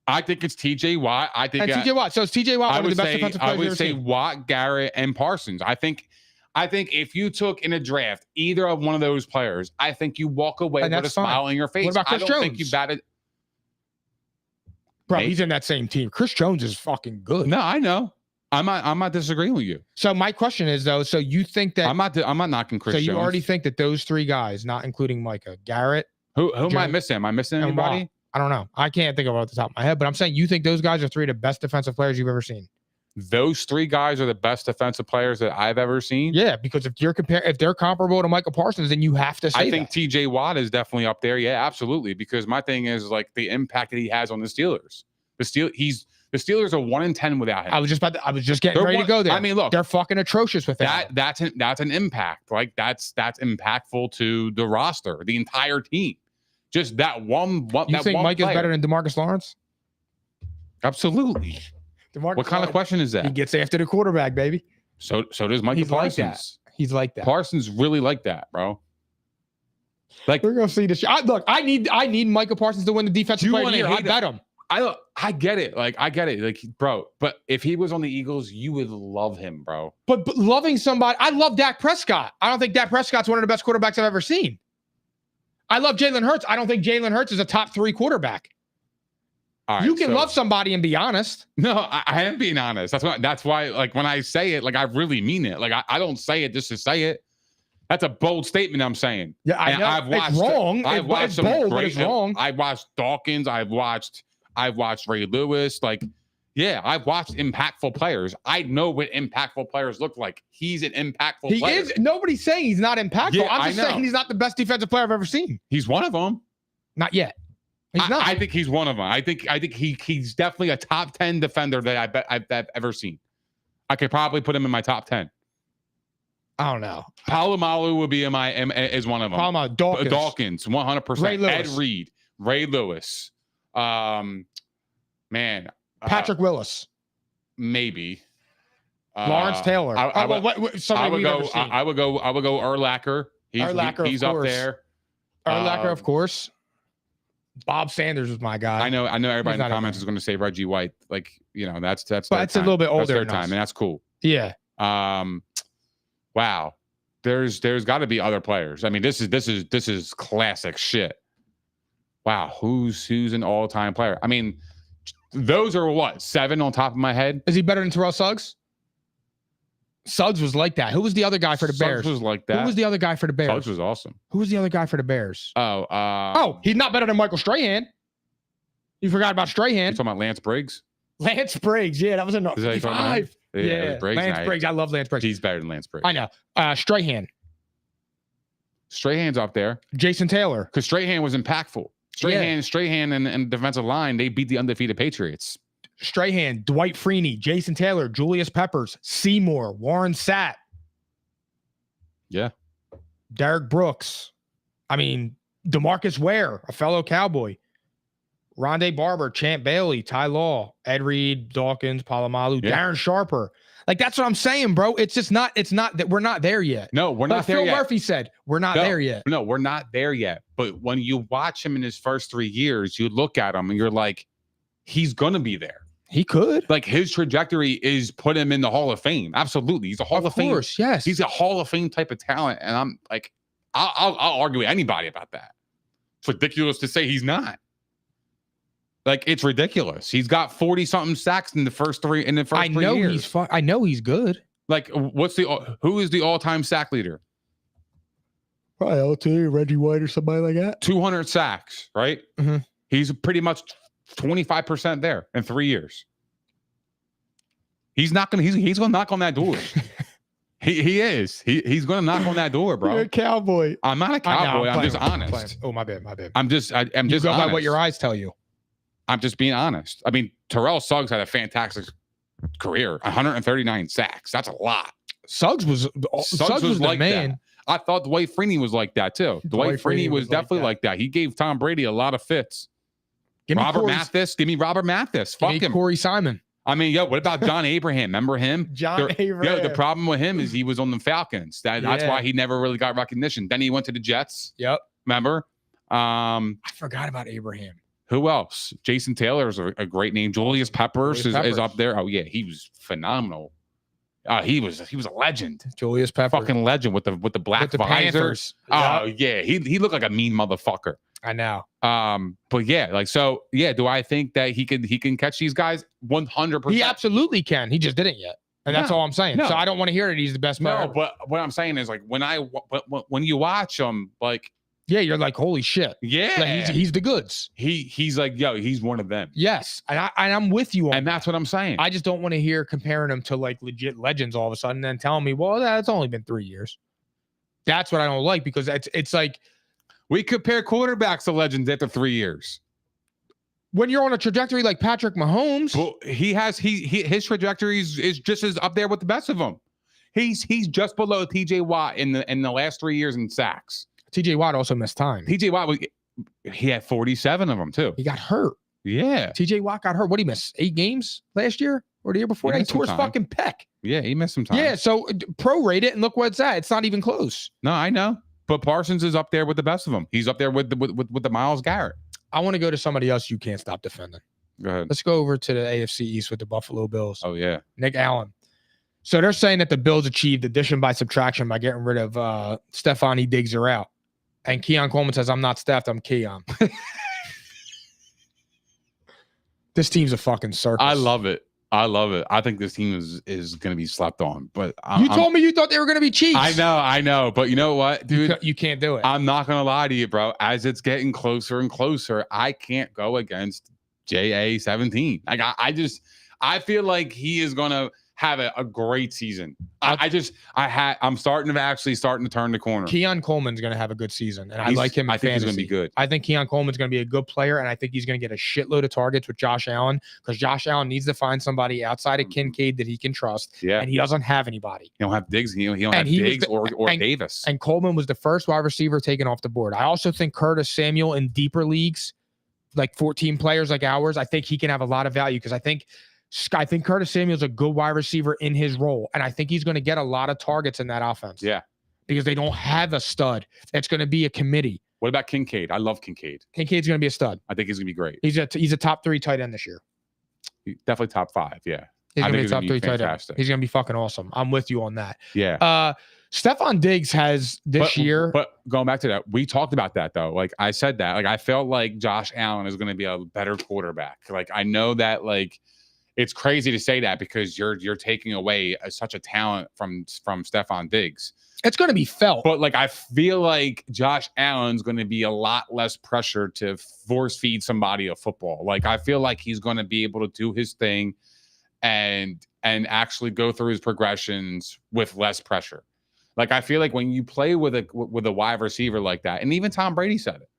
I think it's TJ Watt. TJ Watt. So it's TJ Watt, one of the best defensive players I would say Watt, Garrett, and Parsons. I think if you took in a draft either of one of those players, I think you walk away with a smile on your face. What about Chris Jones? I don't think you batted. Bro, he's in that same team. Chris Jones is fucking good. No, I know. I'm not disagreeing with you. So my question is though, so you think that I'm not knocking Chris Jones. So you already think that those 3 guys, not including Micah, Garrett, who am I missing? Am I missing anybody? I don't know. I can't think of it off the top of my head, but I'm saying you think those guys are 3 of the best defensive players you've ever seen. Those 3 guys are the best defensive players that I've ever seen. Yeah, because if they're comparable to Micah Parsons, then you have to say I think TJ Watt is definitely up there. Yeah, absolutely. Because my thing is like the impact that he has on the Steelers. The Steelers are 1-10 without him. I was just getting ready to go there. I mean, look, they're fucking atrocious with that. That's an impact. Like that's impactful to the roster, the entire team. Just that one. You think Mike is better than DeMarcus Lawrence? Absolutely. What kind of question is that? He gets after the quarterback, baby. So does Micah Parsons. He's like that. Parsons really like that, bro. Like, we're gonna see this. Look, I need Micah Parsons to win the defensive player of the year. I bet him. I get it. Like, I get it. Like, bro. But if he was on the Eagles, you would love him, bro. But loving somebody, I love Dak Prescott. I don't think Dak Prescott's one of the best quarterbacks I've ever seen. I love Jalen Hurts. I don't think Jalen Hurts is a top 3 quarterback. All right, you can love somebody and be honest. No, I am being honest. That's why, like, when I say it, like, I really mean it. Like, I don't say it just to say it. That's a bold statement I'm saying. Yeah, I know. It's wrong. It's bold, but it's wrong. I watched Dawkins. I've watched I've watched Ray Lewis. Like, yeah, I've watched impactful players. I know what impactful players look like. He's an impactful player. He is. Nobody's saying he's not impactful. Yeah, I'm just saying he's not the best defensive player I've ever seen. He's one of them. Not yet. He's not. I think he's one of them. I think he's definitely a top 10 defender that I've ever seen. I could probably put him in my top 10. I don't know. Palomalu will be is one of them. Palomalu, Dawkins, 100%. Ray Lewis. Ed Reed, Ray Lewis. Patrick Willis. Maybe. Lawrence Taylor. I would go Urlacher, Urlacher. He's up there. Urlacher, of course. Bob Sanders was my guy. I know everybody in the comments is going to say Reggie White. Like, that's but it's a little bit older their time, and that's cool. Yeah. Wow. There's got to be other players. I mean, this is classic shit. Wow, who's an all-time player? I mean, those are what, 7 on top of my head? Is he better than Terrell Suggs? Suggs was like that. Who was the other guy for the Bears? Suggs was like that. Who was the other guy for the Bears? Suggs was awesome. Who was the other guy for the Bears? He's not better than Michael Strahan. You forgot about Strahan. You talking about Lance Briggs? Lance Briggs, yeah, that was in 55. Yeah, Briggs. Lance Briggs. I love Lance Briggs. He's better than Lance Briggs. I know. Strahan. Strahan's up there. Jason Taylor. Because Strahan was impactful. Strahan and defensive line, they beat the undefeated Patriots. Strahan, Dwight Freeney, Jason Taylor, Julius Peppers, Seymour, Warren Sapp. Yeah. Derek Brooks. I mean, DeMarcus Ware, a fellow Cowboy. Rondé Barber, Champ Bailey, Ty Law, Ed Reed, Dawkins, Palomalu, Darren Sharper. Like, that's what I'm saying, bro. It's not that we're not there yet. No, we're not there yet. yet. Phil Murphy said, we're not there yet. No, we're not there yet. But when you watch him in his first 3 years, you look at him and you're like, he's going to be there. He could. Like, his trajectory is put him in the Hall of Fame. Absolutely. He's a Hall of Fame. Of course, yes. He's a Hall of Fame type of talent. And I'm like, I'll argue with anybody about that. It's ridiculous to say he's not. Like, it's ridiculous. He's got 40-something sacks in the first 3 years. I know he's good. Like, who is the all-time sack leader? Probably LT, Reggie White or somebody like that. 200 sacks, right? Mm-hmm. He's pretty much 25% there in 3 years. He's going to knock on that door. He is. He's going to knock on that door, bro. You're a cowboy. I'm not a cowboy. I'm just honest. Oh, my bad. I'm just go honest. by what your eyes tell you. I'm just being honest. I mean, Terrell Suggs had a fantastic career. 139 sacks. That's a lot. Suggs was like the man. That. I thought Dwight Freeney was like that too. Dwight Freeney was definitely like that. He gave Tom Brady a lot of fits. Give me Robert Mathis. Fuck him. Corey Simon. I mean, what about John Abraham? Remember him? Abraham. The problem with him is he was on the Falcons. That's why he never really got recognition. Then he went to the Jets. Yep. Remember? I forgot about Abraham. Who else? Jason Taylor is a great name. Julius Peppers is up there. Oh yeah, he was phenomenal. He was a legend. Julius Peppers, fucking legend with the black visors. Oh yeah, he looked like a mean motherfucker. I know. But yeah, like so. Yeah, do I think that he can catch these guys? 100%. He absolutely can. He just didn't yet, and that's all I'm saying. No. So I don't want to hear that he's the best player. No, but what I'm saying is like when you watch him, like. Yeah, you're like, holy shit. Yeah. Like he's the goods. He's like, yo, he's one of them. Yes. And I'm with you on and that's what I'm saying. I just don't want to hear comparing him to like legit legends all of a sudden and then telling me, well, that's only been 3 years. That's what I don't like because it's like we compare quarterbacks to legends after 3 years. When you're on a trajectory like Patrick Mahomes. Well, his trajectory is just as up there with the best of them. He's just below TJ Watt in the last 3 years in sacks. TJ Watt also missed time. TJ Watt he had 47 of them too. He got hurt. Yeah. TJ Watt got hurt. What did he miss? 8 games last year or the year before? He tore his fucking pec. Yeah, he missed some time. Yeah, so prorate it and look where it's at. It's not even close. No, I know. But Parsons is up there with the best of them. He's up there with the Myles Garrett. I want to go to somebody else you can't stop defending. Go ahead. Let's go over to the AFC East with the Buffalo Bills. Oh, yeah. Nick Allen. So they're saying that the Bills achieved addition by subtraction by getting rid of Stephon Diggs are out. And Keon Coleman says, I'm not Steph, I'm Keon. This team's a fucking circus. I love it. I think this team is going to be slept on. But you told me you thought they were going to be Chiefs. I know. But you know what, dude? You can't do it. I'm not going to lie to you, bro. As it's getting closer and closer, I can't go against JA17. Like I feel like he is gonna have a great season. I'm starting to turn the corner. Keon Coleman's going to have a good season, and I like him in fantasy. I think he's going to be good. I think Keon Coleman's going to be a good player, and I think he's going to get a shitload of targets with Josh Allen, because Josh Allen needs to find somebody outside of Kincaid that he can trust, and he doesn't have anybody. He don't have Diggs. He don't have Diggs or Davis. And Coleman was the first wide receiver taken off the board. I also think Curtis Samuel in deeper leagues, like 14 players like ours, I think he can have a lot of value, because I think Curtis Samuel's a good wide receiver in his role, and I think he's going to get a lot of targets in that offense. Yeah. Because they don't have a stud. It's going to be a committee. What about Kincaid? I love Kincaid. Kincaid's going to be a stud. I think he's going to be great. He's a top 3 tight end this year. Definitely top 5, yeah. He's going to be a top 3 tight end. He's going to be fucking awesome. I'm with you on that. Yeah. Stephon Diggs has this year. But going back to that, we talked about that, though. Like, I said that. Like, I felt like Josh Allen is going to be a better quarterback. Like, I know that, like, it's crazy to say that, because you're taking away such a talent from Stephon Diggs. It's going to be felt. But, like, I feel like Josh Allen's going to be a lot less pressure to force feed somebody a football. Like, I feel like he's going to be able to do his thing and actually go through his progressions with less pressure. Like, I feel like when you play with a wide receiver like that, and even Tom Brady said it.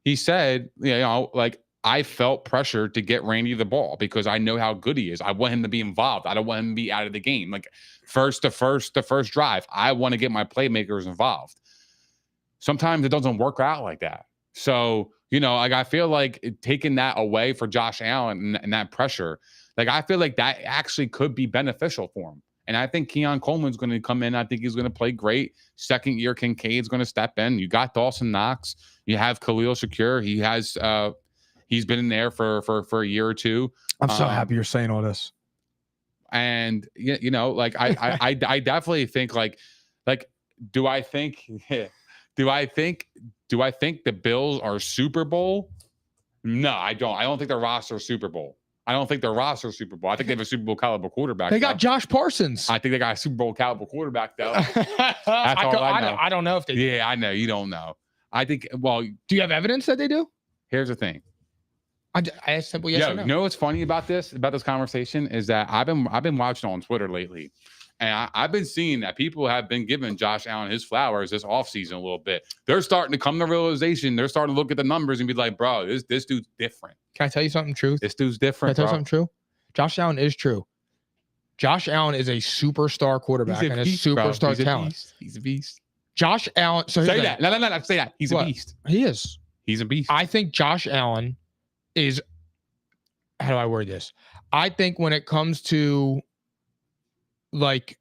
He said, you know, like, I felt pressure to get Randy the ball because I know how good he is. I want him to be involved. I don't want him to be out of the game. Like, the first drive, I want to get my playmakers involved. Sometimes it doesn't work out like that. So, you know, like, I feel like taking that away for Josh Allen and that pressure, like, I feel like that actually could be beneficial for him. And I think Keon Coleman's going to come in. I think he's going to play great. Second year, Kincaid's going to step in. You got Dawson Knox. You have Khalil Shakir. He has, he's been in there for a year or two. I'm so happy you're saying all this. And you know, like, I definitely think like, do I think the Bills are Super Bowl? No, I don't. I don't think their roster is Super Bowl. I don't think their roster is Super Bowl. I think they have a Super Bowl caliber quarterback. They got Josh Parsons. I think they got a Super Bowl caliber quarterback, though. That's all I know. I don't know if they do. Yeah, I know. You don't know. I think, well, do you have evidence that they do? Here's the thing. I simply yes or no. You know what's funny about this conversation is that I've been watching on Twitter lately, and I've been seeing that people have been giving Josh Allen his flowers this offseason a little bit. They're starting to come to realization. They're starting to look at the numbers and be like, bro, this dude's different. Can I tell you something true? This dude's different. Can I tell you something true? Josh Allen is true. Josh Allen is a superstar quarterback and a superstar talent. He's a beast. Josh Allen. So say that. No. Say that. He's a beast. He is. He's a beast. I think Josh Allen is, how do I word this? I think when it comes to like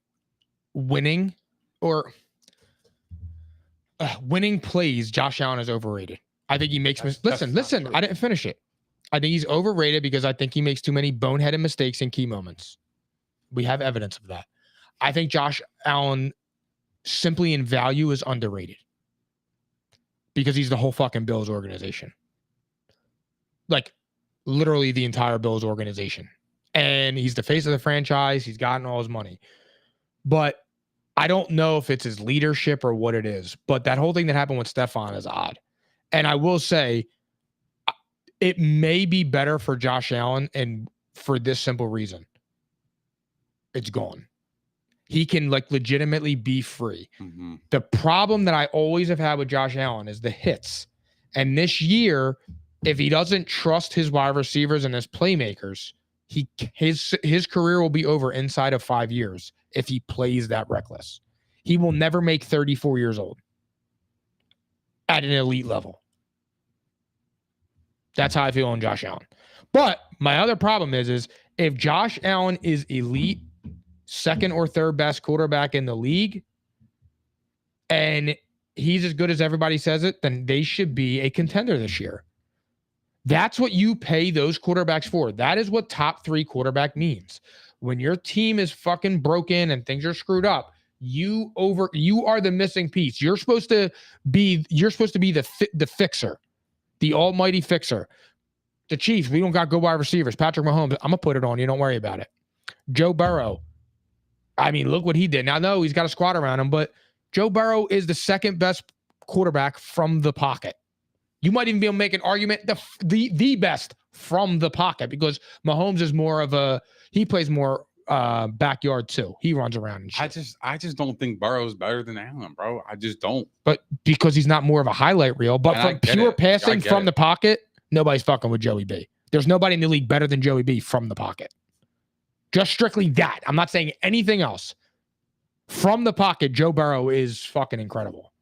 winning or winning plays, Josh Allen is overrated. I think he makes listen, I didn't finish it. I think he's overrated because I think he makes too many boneheaded mistakes in key moments. We have evidence of that. I think Josh Allen simply in value is underrated because he's the whole fucking Bills organization. Like, literally the entire Bills organization. And he's the face of the franchise. He's gotten all his money. But I don't know if it's his leadership or what it is. But that whole thing that happened with Stephon is odd. And I will say, it may be better for Josh Allen, and for this simple reason. It's gone. He can, like, legitimately be free. Mm-hmm. The problem that I always have had with Josh Allen is the hits. And this year, if he doesn't trust his wide receivers and his playmakers, his career will be over inside of 5 years if he plays that reckless. He will never make 34 years old at an elite level. That's how I feel on Josh Allen. But my other problem is if Josh Allen is elite, second or third best quarterback in the league, and he's as good as everybody says it, then they should be a contender this year. That's what you pay those quarterbacks for. That is what top 3 quarterback means. When your team is fucking broken and things are screwed up, you are the missing piece. You're supposed to be the fixer, the almighty fixer. The Chiefs, we don't got good wide receivers. Patrick Mahomes, I'm gonna put it on you. Don't worry about it. Joe Burrow, I mean, look what he did. Now, no, he's got a squad around him, but Joe Burrow is the second best quarterback from the pocket. You might even be able to make an argument the best from the pocket because Mahomes is more of he plays more backyard too. He runs around and shit. I just don't think Burrow's better than Allen, bro. I just don't. But because he's not more of a highlight reel, but And from pure passing from the pocket, nobody's fucking with Joey B. There's nobody in the league better than Joey B from the pocket. Just strictly that. I'm not saying anything else. From the pocket, Joe Burrow is fucking incredible.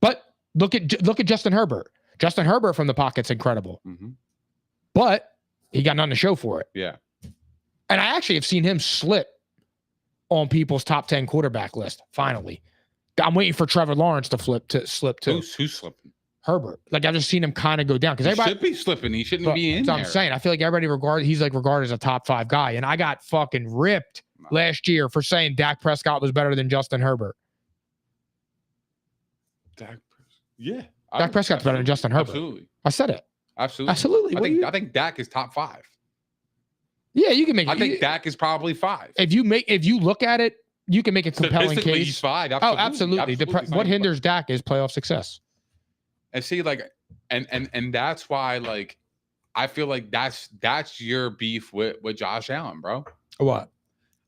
But look at Justin Herbert. Justin Herbert from the pocket's incredible. Mm-hmm. But he got nothing to show for it. Yeah. And I actually have seen him slip on people's top 10 quarterback list. Finally. I'm waiting for Trevor Lawrence to slip too. Who's slipping? Herbert. Like I've just seen him kind of go down. Because everybody should be slipping. He shouldn't be in there. I'm saying. I feel like everybody he's like regarded as a top 5 guy. And I got fucking ripped last year for saying Dak Prescott was better than Justin Herbert. Dak Prescott's better than Justin Herbert. Absolutely. I said it. Absolutely. I think Dak is top 5. Yeah, you can make it. I think Dak is probably 5. If you look at it, you can make a compelling case. He's 5. Absolutely. What hinders Dak is playoff success. And see, like, and that's why, like, I feel like that's your beef with Josh Allen, bro. What?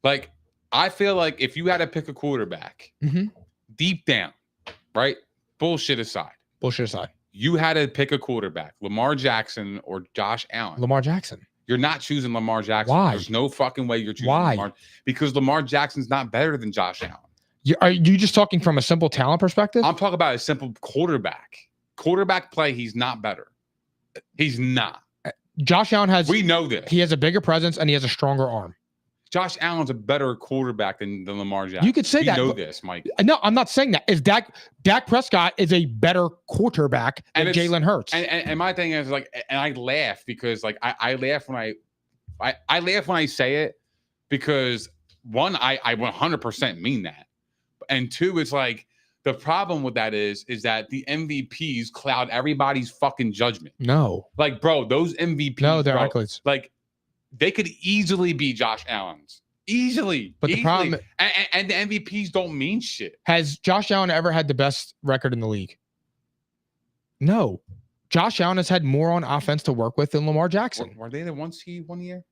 Like, I feel like if you had to pick a quarterback, deep down, right? Bullshit aside, you had to pick a quarterback, Lamar Jackson or Josh Allen. Lamar Jackson. You're not choosing Lamar Jackson. Why? There's no fucking way you're choosing Why? Lamar, because Lamar Jackson's not better than Josh Allen. Are you just talking from a simple talent perspective? I'm talking about a simple quarterback. Quarterback play, he's not better. He's not. Josh Allen we know this. He has a bigger presence and he has a stronger arm. Josh Allen's a better quarterback than Lamar Jackson. You could say that. You know this, Mike. No, I'm not saying that. Is Dak Prescott is a better quarterback than Jalen Hurts. And my thing is, like, and I laugh because, like, I laugh when I laugh when I say it because, one, I 100% mean that. And two, it's like the problem with that is that the MVPs cloud everybody's fucking judgment. No. Like, bro, those MVPs. No, they're accolades. Like, they could easily be Josh Allen's. Easily. But the problem... And the MVPs don't mean shit. Has Josh Allen ever had the best record in the league? No. Josh Allen has had more on offense to work with than Lamar Jackson. Were they the 1 seed 1 year?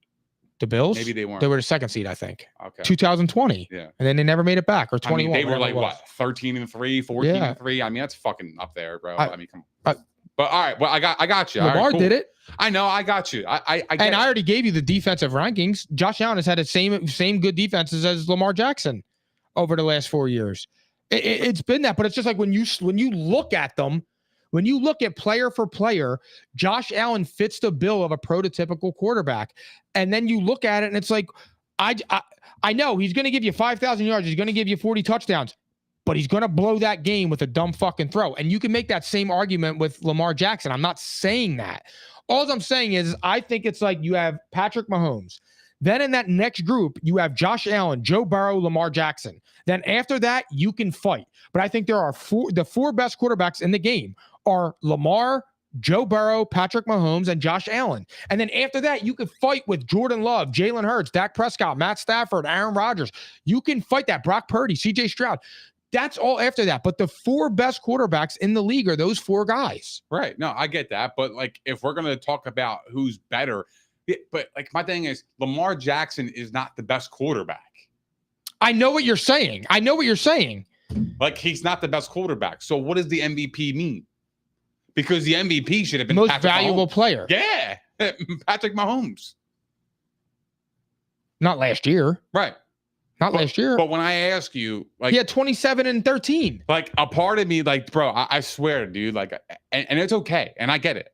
The Bills? Maybe they weren't. They were the 2nd seed, I think. Okay. 2020. Yeah. And then they never made it back, or 21. I mean, they were like, what, 13-3, 14-3? I mean, that's fucking up there, bro. I mean, come on. But all right, well, I got you. Lamar did it. I know, I got you. I already gave you the defensive rankings. Josh Allen has had the same good defenses as Lamar Jackson over the last 4 years. It's been that, but it's just like when you look at them, when you look at player for player, Josh Allen fits the bill of a prototypical quarterback. And then you look at it and it's like, I know he's going to give you 5,000 yards. He's going to give you 40 touchdowns, but he's going to blow that game with a dumb fucking throw. And you can make that same argument with Lamar Jackson. I'm not saying that. All I'm saying is I think it's like you have Patrick Mahomes. Then in that next group, you have Josh Allen, Joe Burrow, Lamar Jackson. Then after that, you can fight. But I think there are the four best quarterbacks in the game are Lamar, Joe Burrow, Patrick Mahomes, and Josh Allen. And then after that, you could fight with Jordan Love, Jalen Hurts, Dak Prescott, Matt Stafford, Aaron Rodgers. You can fight that. Brock Purdy, CJ Stroud. That's all after that. But the four best quarterbacks in the league are those four guys. Right. No, I get that. But like, if we're going to talk about who's better, but like my thing is Lamar Jackson is not the best quarterback. I know what you're saying. Like, he's not the best quarterback. So what does the MVP mean? Because the MVP should have been most Patrick valuable Mahomes. player. Yeah. Patrick Mahomes. Not last year. Right. Last year. But when I ask you, like, he had 27 and 13. Like, a part of me, like, bro, I swear, dude, like, and it's okay. And I get it.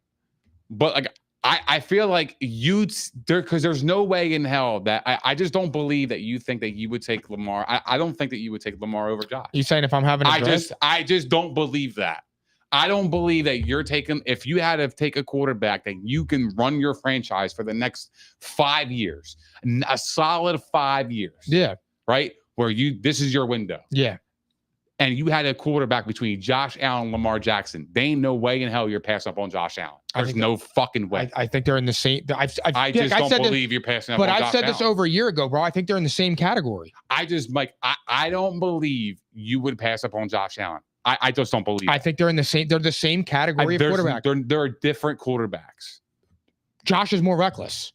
But like, I feel like because there's no way in hell that I just don't believe that you think that you would take Lamar. I don't think that you would take Lamar over Josh. You saying if I'm having I just don't believe that. I don't believe that you're taking, if you had to take a quarterback that you can run your franchise for the next 5 years, a solid 5 years. Yeah. Right? Where this is your window. Yeah. And you had a quarterback between Josh Allen and Lamar Jackson. They ain't no way in hell you're passing up on Josh Allen. There's no fucking way. I think they're in the same. I just don't believe you're passing up on Josh Allen. But I said this over a year ago, bro. I think they're in the same category. I don't believe you would pass up on Josh Allen. I just don't believe. I think they're in the same. They're the same category of quarterback. There are different quarterbacks. Josh is more reckless.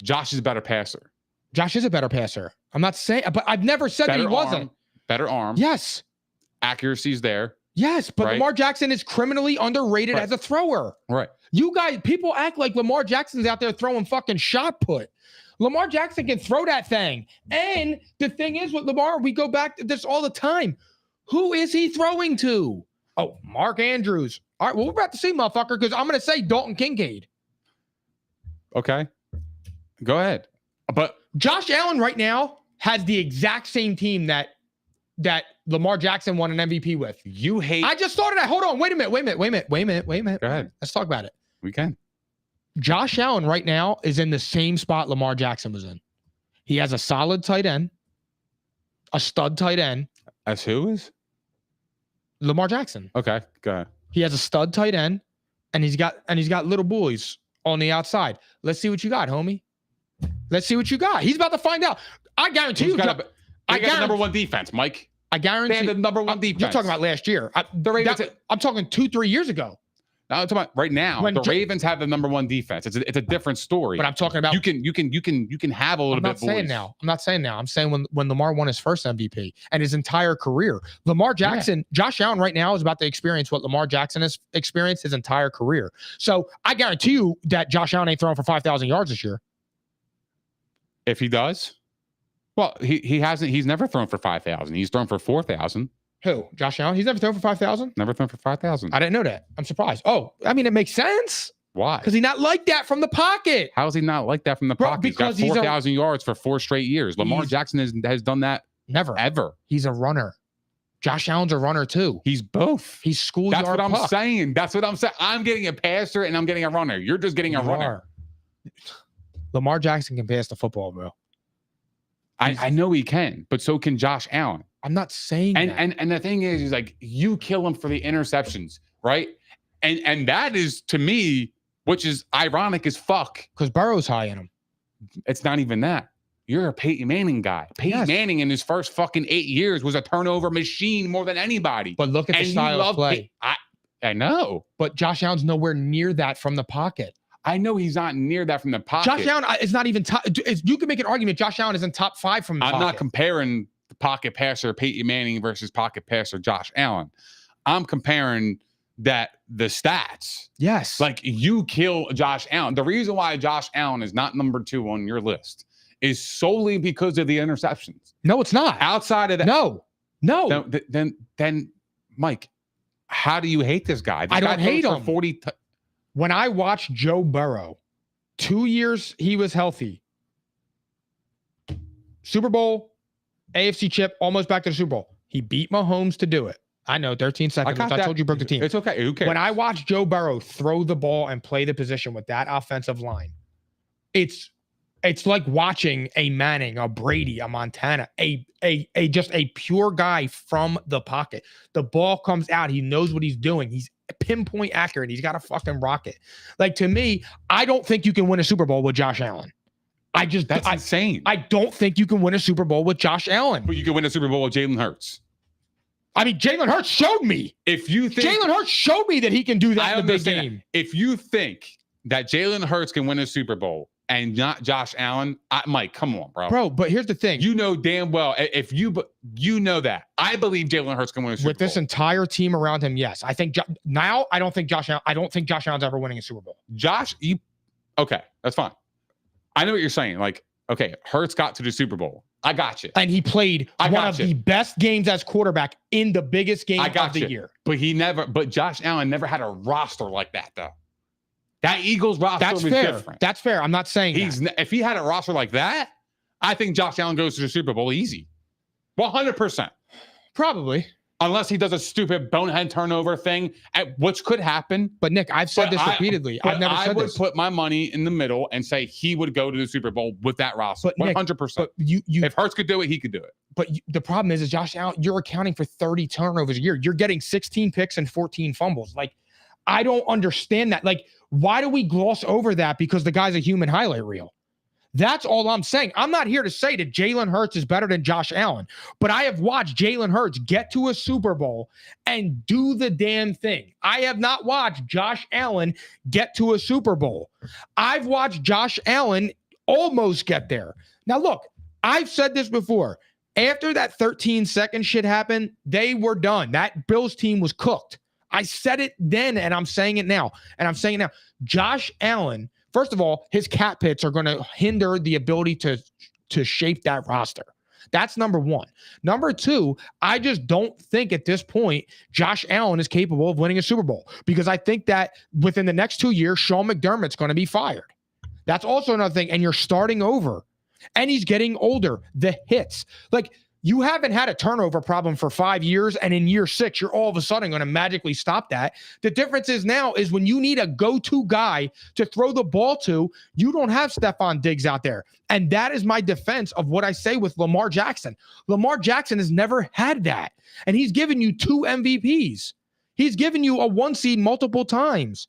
Josh is a better passer. Josh is a better passer. I'm not saying, but I've never said that he wasn't. Better arm. Yes. Accuracy's there. Yes, but right? Lamar Jackson is criminally underrated as a thrower. Right. You guys, people act like Lamar Jackson's out there throwing fucking shot put. Lamar Jackson can throw that thing. And the thing is with Lamar, we go back to this all the time. Who is he throwing to? Oh, Mark Andrews. All right, well, we're about to see, motherfucker, because I'm going to say Dalton Kincaid. Okay. Go ahead. But Josh Allen right now has the exact same team that Lamar Jackson won an MVP with. You hate. I just thought of that. Hold on. Wait a minute. Go ahead. Let's talk about it. We can. Josh Allen right now is in the same spot Lamar Jackson was in. He has a solid tight end, a stud tight end. As who is? Lamar Jackson. Okay, go ahead. He has a stud tight end, and he's got little boys on the outside. Let's see what you got, homie. Let's see what you got. He's about to find out. I guarantee you. I got the number one defense, Mike. I guarantee. They had the number one defense. You're talking about last year. I'm talking 2-3 years ago. No, I'm talking about right now. The Ravens have the number one defense. It's a different story. But I'm talking about you can have a little bit. I'm not saying now. I'm saying when Lamar won his first MVP and his entire career. Lamar Jackson, Josh Allen right now is about to experience what Lamar Jackson has experienced his entire career. So I guarantee you that Josh Allen ain't throwing for 5,000 yards this year. If he does, well, he hasn't. He's never thrown for 5,000. He's thrown for 4,000. Who? Josh Allen? He's never thrown for 5,000? Never thrown for 5,000. I didn't know that. I'm surprised. Oh, I mean, it makes sense. Why? Because he's not like that from the pocket. How is he not like that from the pocket? Because he's got 4,000 yards for 4 straight years. Lamar Jackson has done that never. Ever. He's a runner. Josh Allen's a runner too. He's both. He's schoolyard. That's what I'm saying. That's what I'm saying. I'm getting a passer and I'm getting a runner. You're just getting a runner. Lamar Jackson can pass the football, bro. I know he can, but so can Josh Allen. I'm not saying that. And the thing is like you kill him for the interceptions, right? And that is to me, which is ironic as fuck. Because Burrow's high in him. It's not even that. You're a Peyton Manning guy. Peyton Manning in his first fucking 8 years was a turnover machine more than anybody. But look at the style of play. I know. But Josh Allen's nowhere near that from the pocket. I know he's not near that from the pocket. Josh Allen is not even top. You can make an argument Josh Allen is in top 5 from the pocket. I'm not comparing the pocket passer Peyton Manning versus pocket passer Josh Allen. I'm comparing the stats. Yes. Like you kill Josh Allen. The reason why Josh Allen is not number 2 on your list is solely because of the interceptions. No, it's not. Outside of that. No. Then Mike, how do you hate this guy? I don't hate him. 40 when I watched Joe Burrow, 2 years he was healthy. Super Bowl, AFC chip, almost back to the Super Bowl. He beat Mahomes to do it. I know, 13 seconds. I told you broke the team. It's okay. Who cares? When I watched Joe Burrow throw the ball and play the position with that offensive line, it's like watching a Manning, a Brady, a Montana, just a pure guy from the pocket. The ball comes out. He knows what he's doing. He's pinpoint accurate. He's got a fucking rocket. Like, to me, I don't think you can win a Super Bowl with Josh Allen. That's insane. I don't think you can win a Super Bowl with Josh Allen. But you can win a Super Bowl with Jalen Hurts. I mean, Jalen Hurts showed me. If you think Jalen Hurts showed me that he can do that in the big game. If you think that Jalen Hurts can win a Super Bowl and not Josh Allen, Mike, come on, bro. Bro, but here's the thing. You know damn well, if you know that. I believe Jalen Hurts can win a Super Bowl. With this entire team around him, yes. I think I don't think Josh Allen's ever winning a Super Bowl. Okay, that's fine. I know what you're saying. Like, okay, Hurts got to the Super Bowl. I got you. And he played one of the best games as quarterback in the biggest game of the year. But Josh Allen never had a roster like that, though. That Eagles roster was different. That's fair. I'm not saying if he had a roster like that, I think Josh Allen goes to the Super Bowl easy. 100%. Probably. Unless he does a stupid bonehead turnover thing, which could happen. But Nick, I've said this repeatedly. I've never said this. I would put my money in the middle and say he would go to the Super Bowl with that roster. 100%. But if Hurts could do it, he could do it. But the problem is Josh Allen, you're accounting for 30 turnovers a year. You're getting 16 picks and 14 fumbles. Like, I don't understand that. Like, why do we gloss over that? Because the guy's a human highlight reel. That's all I'm saying. I'm not here to say that Jalen Hurts is better than Josh Allen, but I have watched Jalen Hurts get to a Super Bowl and do the damn thing. I have not watched Josh Allen get to a Super Bowl. I've watched Josh Allen almost get there. Now, look, I've said this before. After that 13-second shit happened, they were done. That Bills team was cooked. I said it then, and I'm saying it now. Josh Allen, first of all, his cat pits are going to hinder the ability to shape that roster. That's number one. Number two, I just don't think at this point Josh Allen is capable of winning a Super Bowl, because I think that within the next 2 years, Sean McDermott's going to be fired. That's also another thing. And you're starting over. And he's getting older. The hits. Like, you haven't had a turnover problem for 5 years, and in year 6, you're all of a sudden going to magically stop that. The difference is now is when you need a go-to guy to throw the ball to, you don't have Stephon Diggs out there. And that is my defense of what I say with Lamar Jackson. Lamar Jackson has never had that. And he's given you 2 MVPs. He's given you a 1 seed multiple times.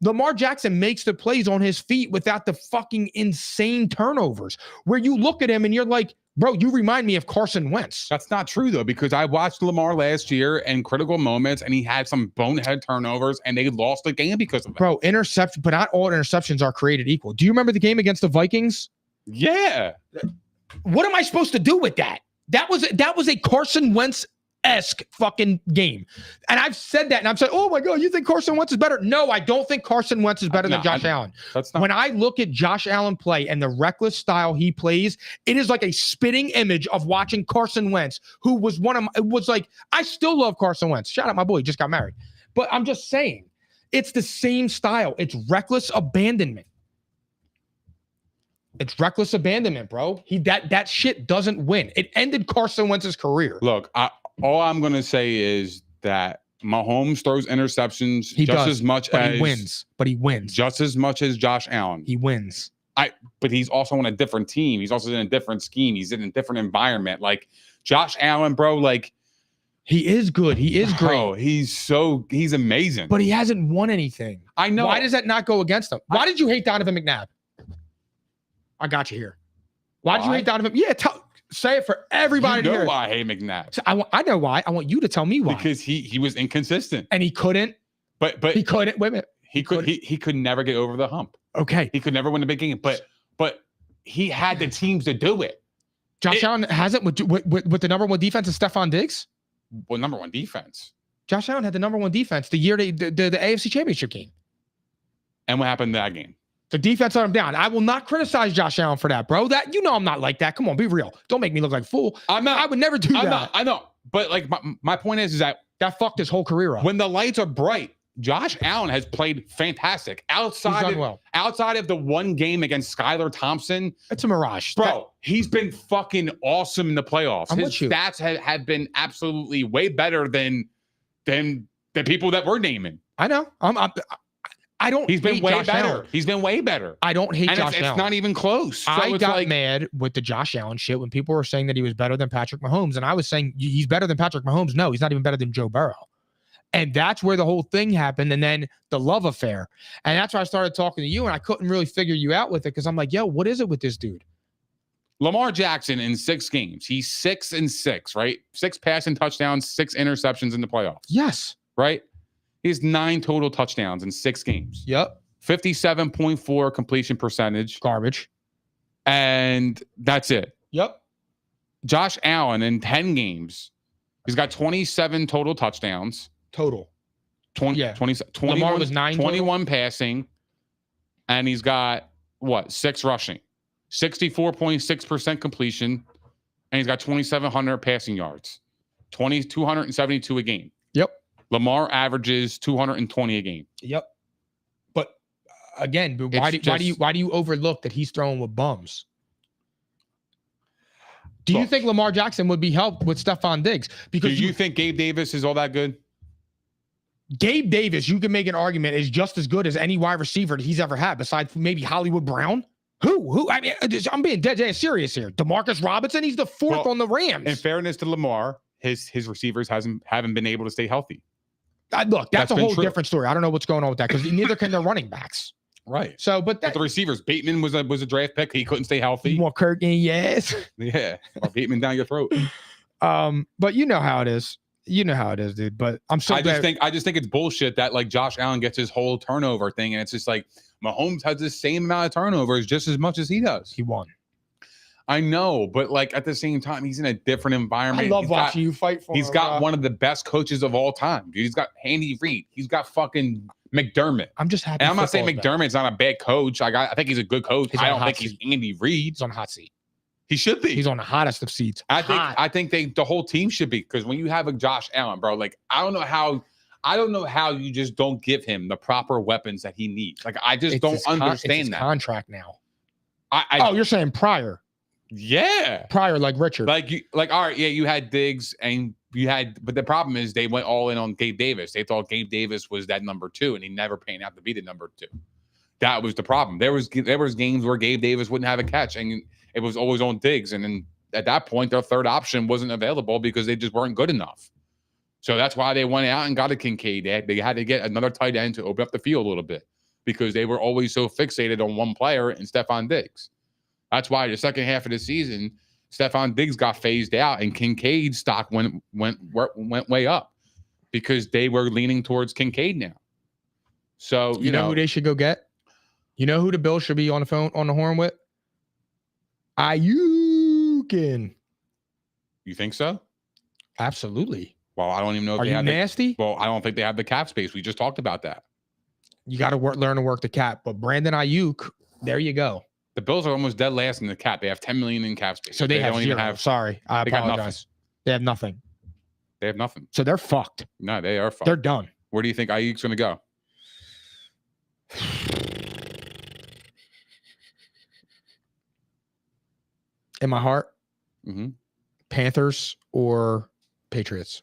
Lamar Jackson makes the plays on his feet without the fucking insane turnovers, where you look at him and you're like, bro, you remind me of Carson Wentz. That's not true, though, because I watched Lamar last year in critical moments, and he had some bonehead turnovers, and they lost the game because of that. Bro, interception, but not all interceptions are created equal. Do you remember the game against the Vikings? Yeah. What am I supposed to do with that? That was a Carson Wentz-esque fucking game. And I've said that, and I'm saying, oh my God, you think Carson Wentz is better? No, I don't think Carson Wentz is better than Josh Allen. That's not. When I look at Josh Allen play and the reckless style he plays, it is like a spitting image of watching Carson Wentz, who was I still love Carson Wentz. Shout out my boy, he just got married. But I'm just saying, it's the same style. It's reckless abandonment. It's reckless abandonment, bro. That shit doesn't win. It ended Carson Wentz's career. Look, all I'm going to say is that Mahomes throws interceptions as much as he wins. But he wins just as much as Josh Allen. He wins. But he's also on a different team. He's also in a different scheme. He's in a different environment. Like Josh Allen, bro. Like, he is good. He is great. Bro, he's amazing. But he hasn't won anything. I know. Why does that not go against him? Why did you hate Donovan McNabb? I got you here. Why did you hate Donovan? Yeah, say it for everybody to hear. Why I hate McNabb. So I know why. I want you to tell me why. Because he was inconsistent. And he couldn't. But he couldn't. Wait a minute. He could never get over the hump. Okay. He could never win a big game. But he had the teams to do it. Josh Allen hasn't with the number 1 defense of Stephon Diggs? Well, number 1 defense. Josh Allen had the number 1 defense the year the AFC Championship game. And what happened in that game? The defense let him down. I will not criticize Josh Allen for that, bro. That, you know, I'm not like that. Come on, be real. Don't make me look like a fool. I'm not. I would never do that. I know. But like my point is that fucked his whole career up. When the lights are bright, Josh Allen has played fantastic. Outside of the 1 game against Skylar Thompson, it's a mirage, bro. He's been fucking awesome in the playoffs. His stats have been absolutely way better than the people that we're naming. I know. I don't. He's been way Josh better. Allen. He's been way better. I don't hate Josh Allen. It's not even close. So I got mad with the Josh Allen shit when people were saying that he was better than Patrick Mahomes, and I was saying he's better than Patrick Mahomes. No, he's not even better than Joe Burrow. And that's where the whole thing happened, and then the love affair. And that's why I started talking to you, and I couldn't really figure you out with it because I'm like, yo, what is it with this dude? Lamar Jackson in 6 games, he's 6-6, right? 6 passing touchdowns, 6 interceptions in the playoffs. Yes. Right? He has 9 total touchdowns in 6 games. Yep. 57.4 completion percentage. Garbage. And that's it. Yep. Josh Allen in 10 games, he's got 27 total touchdowns. Total. 21 Lamar was 9 21 passing. And he's got, 6 rushing. 64.6% completion. And he's got 2,700 passing yards. 272 a game. Yep. Lamar averages 220 a game. Yep. But again, why do you overlook that he's throwing with bums? Do you think Lamar Jackson would be helped with Stephon Diggs? Because do you think Gabe Davis is all that good? Gabe Davis, you can make an argument, is just as good as any wide receiver that he's ever had, besides maybe Hollywood Brown. Who? I mean, I'm being dead serious here. DeMarcus Robinson, he's the 4th on the Rams. In fairness to Lamar, his receivers haven't been able to stay healthy. Look, that's a whole different story. I don't know what's going on with that because neither can their running backs. Right. So, but the receivers, Bateman was a draft pick. He couldn't stay healthy. You want Kirk in your ass? Yeah. Bateman down your throat. But you know how it is. You know how it is, dude. But I'm so glad. I just think it's bullshit that like Josh Allen gets his whole turnover thing, and it's just like Mahomes has the same amount of turnovers just as much as he does. He won. I know, but like at the same time, he's in a different environment. I love watching you fight for him. He's got one of the best coaches of all time, dude. He's got Andy Reid. He's got fucking McDermott. I'm just happy. And I'm not saying McDermott's not a bad coach. I think he's a good coach. I don't think he's Andy Reid. He's on the hot seat. He should be. He's on the hottest of seats. I think the whole team should be, because when you have a Josh Allen, bro, like I don't know how you just don't give him the proper weapons that he needs. Like I just don't understand that contract now. You're saying prior? Yeah, prior, like Richard. All right, yeah, you had Diggs and but the problem is they went all in on Gabe Davis. They thought Gabe Davis was that number 2, and he never panned out to be the number 2. That was the problem. There was games where Gabe Davis wouldn't have a catch, and it was always on Diggs. And then at that point, their third option wasn't available because they just weren't good enough. So that's why they went out and got a Kincaid. They had to get another tight end to open up the field a little bit because they were always so fixated on one player and Stephon Diggs. That's why the second half of the season, Stephon Diggs got phased out and Kincaid's stock went way up because they were leaning towards Kincaid now. So you know who they should go get? You know who the Bills should be on the horn with? Aiyuk. You think so? Absolutely. Well, I don't even know if they have nasty? Well, I don't think they have the cap space. We just talked about that. You got to learn to work the cap. But Brandon Aiyuk, there you go. The Bills are almost dead last in the cap. They have $10 million in cap space. So they don't even have. Sorry, I apologize. They have nothing. They have nothing. So they're fucked. No, they are fucked. They're done. Where do you think Aiyuk's going to go? In my heart, mm-hmm. Panthers or Patriots.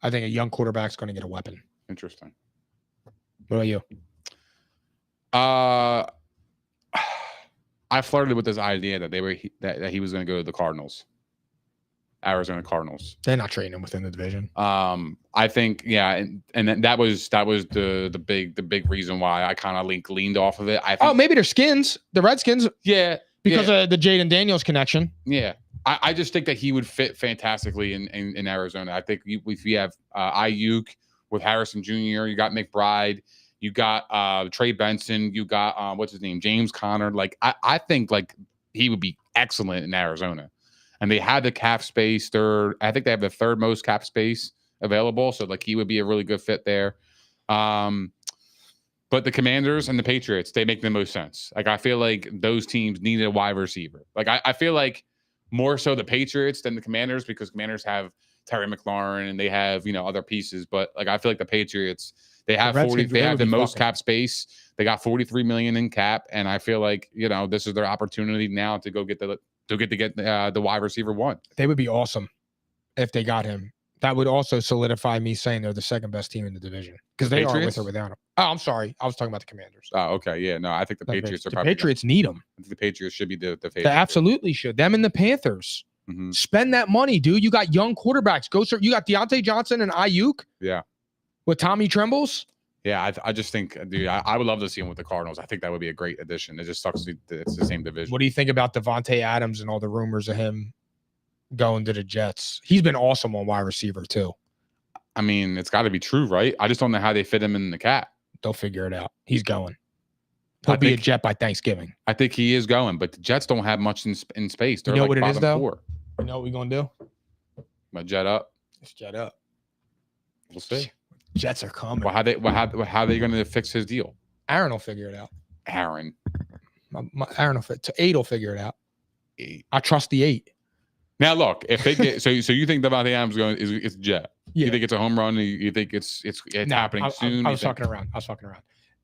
I think a young quarterback's going to get a weapon. Interesting. What about you? I flirted with this idea that that he was going to go to the Cardinals, Arizona Cardinals. They're not trading him within the division. I think, yeah, and that was the big reason why I kind of leaned off of it. I think, maybe they're Skins, the Redskins. Yeah, because of the Jaden Daniels connection. Yeah, I just think that he would fit fantastically in Arizona. I think if you have Aiyuk with Harrison Jr., you got McBride. You got Trey Benson. You got what's his name, James Conner. Like I think like he would be excellent in Arizona, and they had the cap space. I think they have the third most cap space available, so like he would be a really good fit there. But the Commanders and the Patriots, they make the most sense. Like I feel like those teams needed a wide receiver. Like I feel like more so the Patriots than the Commanders because Commanders have Terry McLaurin and they have other pieces. But like I feel like the Patriots. They have They have the most cap space. They got $43 million in cap, and I feel like this is their opportunity now to go get the wide receiver one. They would be awesome if they got him. That would also solidify me saying they're the second best team in the division because they are with or without him. Oh, I'm sorry, I was talking about the Commanders. Oh, okay, yeah, no, I think the Patriots are. The Patriots need them. I think the Patriots should be the favorite. They absolutely should. Them and the Panthers. Mm-hmm. Spend that money, dude. You got young quarterbacks. You got Deontay Johnson and Aiyuk. Yeah. With Tommy Trembles? Yeah, I just think, dude, I would love to see him with the Cardinals. I think that would be a great addition. It just sucks that it's the same division. What do you think about Davante Adams and all the rumors of him going to the Jets? He's been awesome on wide receiver, too. I mean, it's got to be true, right? I just don't know how they fit him in the cap. They'll figure it out. He's going. He'll be a Jet by Thanksgiving. I think he is going, but the Jets don't have much in space. They're what like it is, though? 4. You know what we're going to do? My Jet up. Let's Jet up. We'll see. Jets are coming. Well, how are they going to fix his deal? Aaron will figure it out. Aaron will fit. 8 will figure it out. 8. I trust the 8. Now look, if they get so you think Davante Adams it's Jet? Yeah. You think it's a home run? You think it's happening soon? I was fucking around.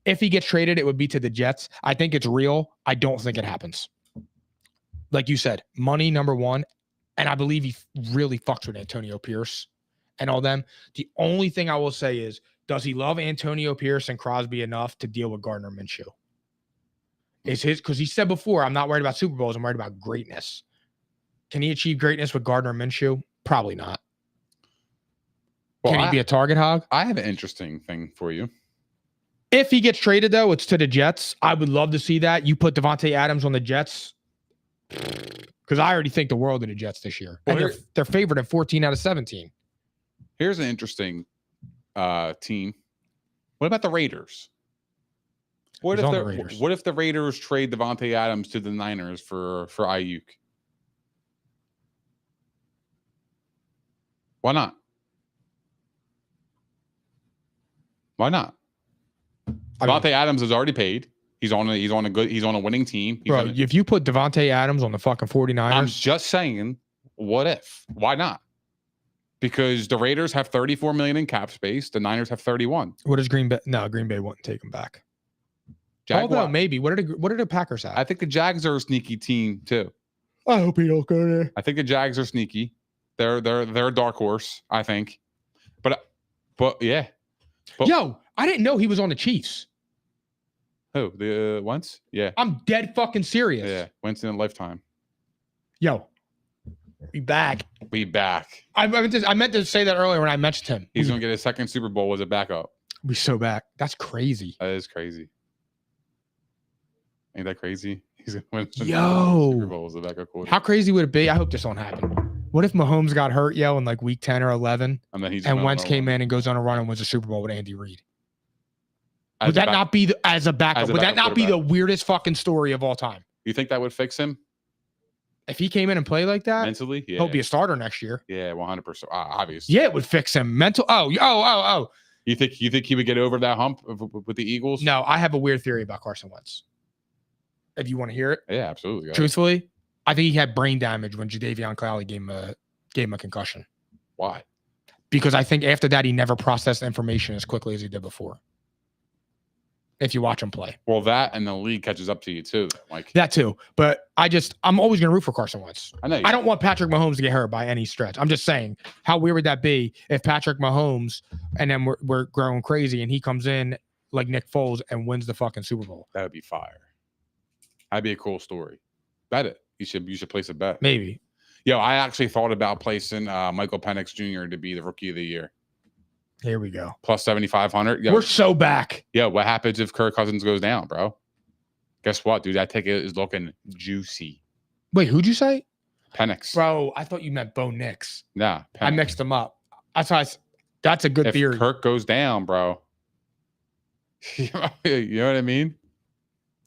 If he gets traded, it would be to the Jets. I think it's real. I don't think it happens. Like you said, money number one, and I believe he really fucks with Antonio Pierce and all them. The only thing I will say is, does he love Antonio Pierce and Crosby enough to deal with Gardner Minshew? Because he said before, I'm not worried about Super Bowls, I'm worried about greatness. Can he achieve greatness with Gardner Minshew? Probably not. Well, can he be a target hog? I have an interesting thing for you. If he gets traded, though, it's to the Jets. I would love to see that. You put Davante Adams on the Jets, because I already think the world of the Jets this year. Well, And they're favored at 14 out of 17. Here's an interesting team. What about the Raiders? What if the Raiders trade Davante Adams to the Niners for Aiyuk? Why not? Why not? Davante Adams is already paid. He's on a winning team. If you put Davante Adams on the fucking 49ers. I'm just saying, what if? Why not? Because the Raiders have 34 million in cap space. The Niners have 31. What does Green Bay? No, Green Bay wouldn't take him back. Although maybe. What do the Packers have? I think the Jags are a sneaky team too. I hope he don't go there. I think the Jags are sneaky. They're a dark horse, I think. But yeah. Yo, I didn't know he was on the Chiefs. Who? The Wentz? Yeah. I'm dead fucking serious. Yeah. Wentz in a lifetime. Yo. We back. I meant to say that earlier when I mentioned him. He's gonna get his second Super Bowl as a backup. We so back. That's crazy. That is crazy. Ain't that crazy? He's gonna win the Super Bowl as a backup quarterback. How crazy would it be? I hope this won't happen. What if Mahomes got hurt, in like week 10 or 11, and Wentz came in and goes on a run and wins a Super Bowl with Andy Reid? Would that not be as a backup? Would that not be the weirdest fucking story of all time? You think that would fix him? If he came in and played like that, mentally, yeah, he'll be a starter next year. Yeah, 100%. Obviously. Yeah, it would fix him. Oh. You think he would get over that hump with the Eagles? No, I have a weird theory about Carson Wentz. If you want to hear it. Yeah, absolutely. Truthfully, I think he had brain damage when Jadeveon Clowney gave him a concussion. Why? Because I think after that, he never processed information as quickly as he did before. If you watch him play. Well, that and the league catches up to you too. Like that too. But I'm always going to root for Carson Wentz. I know. I don't want Patrick Mahomes to get hurt by any stretch. I'm just saying, how weird would that be if Patrick Mahomes and then we're growing crazy and he comes in like Nick Foles and wins the fucking Super Bowl? That would be fire. That'd be a cool story. Bet it. You should place a bet. Maybe. Yo, I actually thought about placing Michael Penix Jr. to be the Rookie of the Year. Here we go. Plus 7,500. We're so back. Yo, what happens if Kirk Cousins goes down, bro? Guess what, dude? That ticket is looking juicy. Wait, who'd you say? Penix. Bro, I thought you meant Bo Nix. Nah, Penix. I mixed them up. That's a good theory. If Kirk goes down, bro. You know what I mean?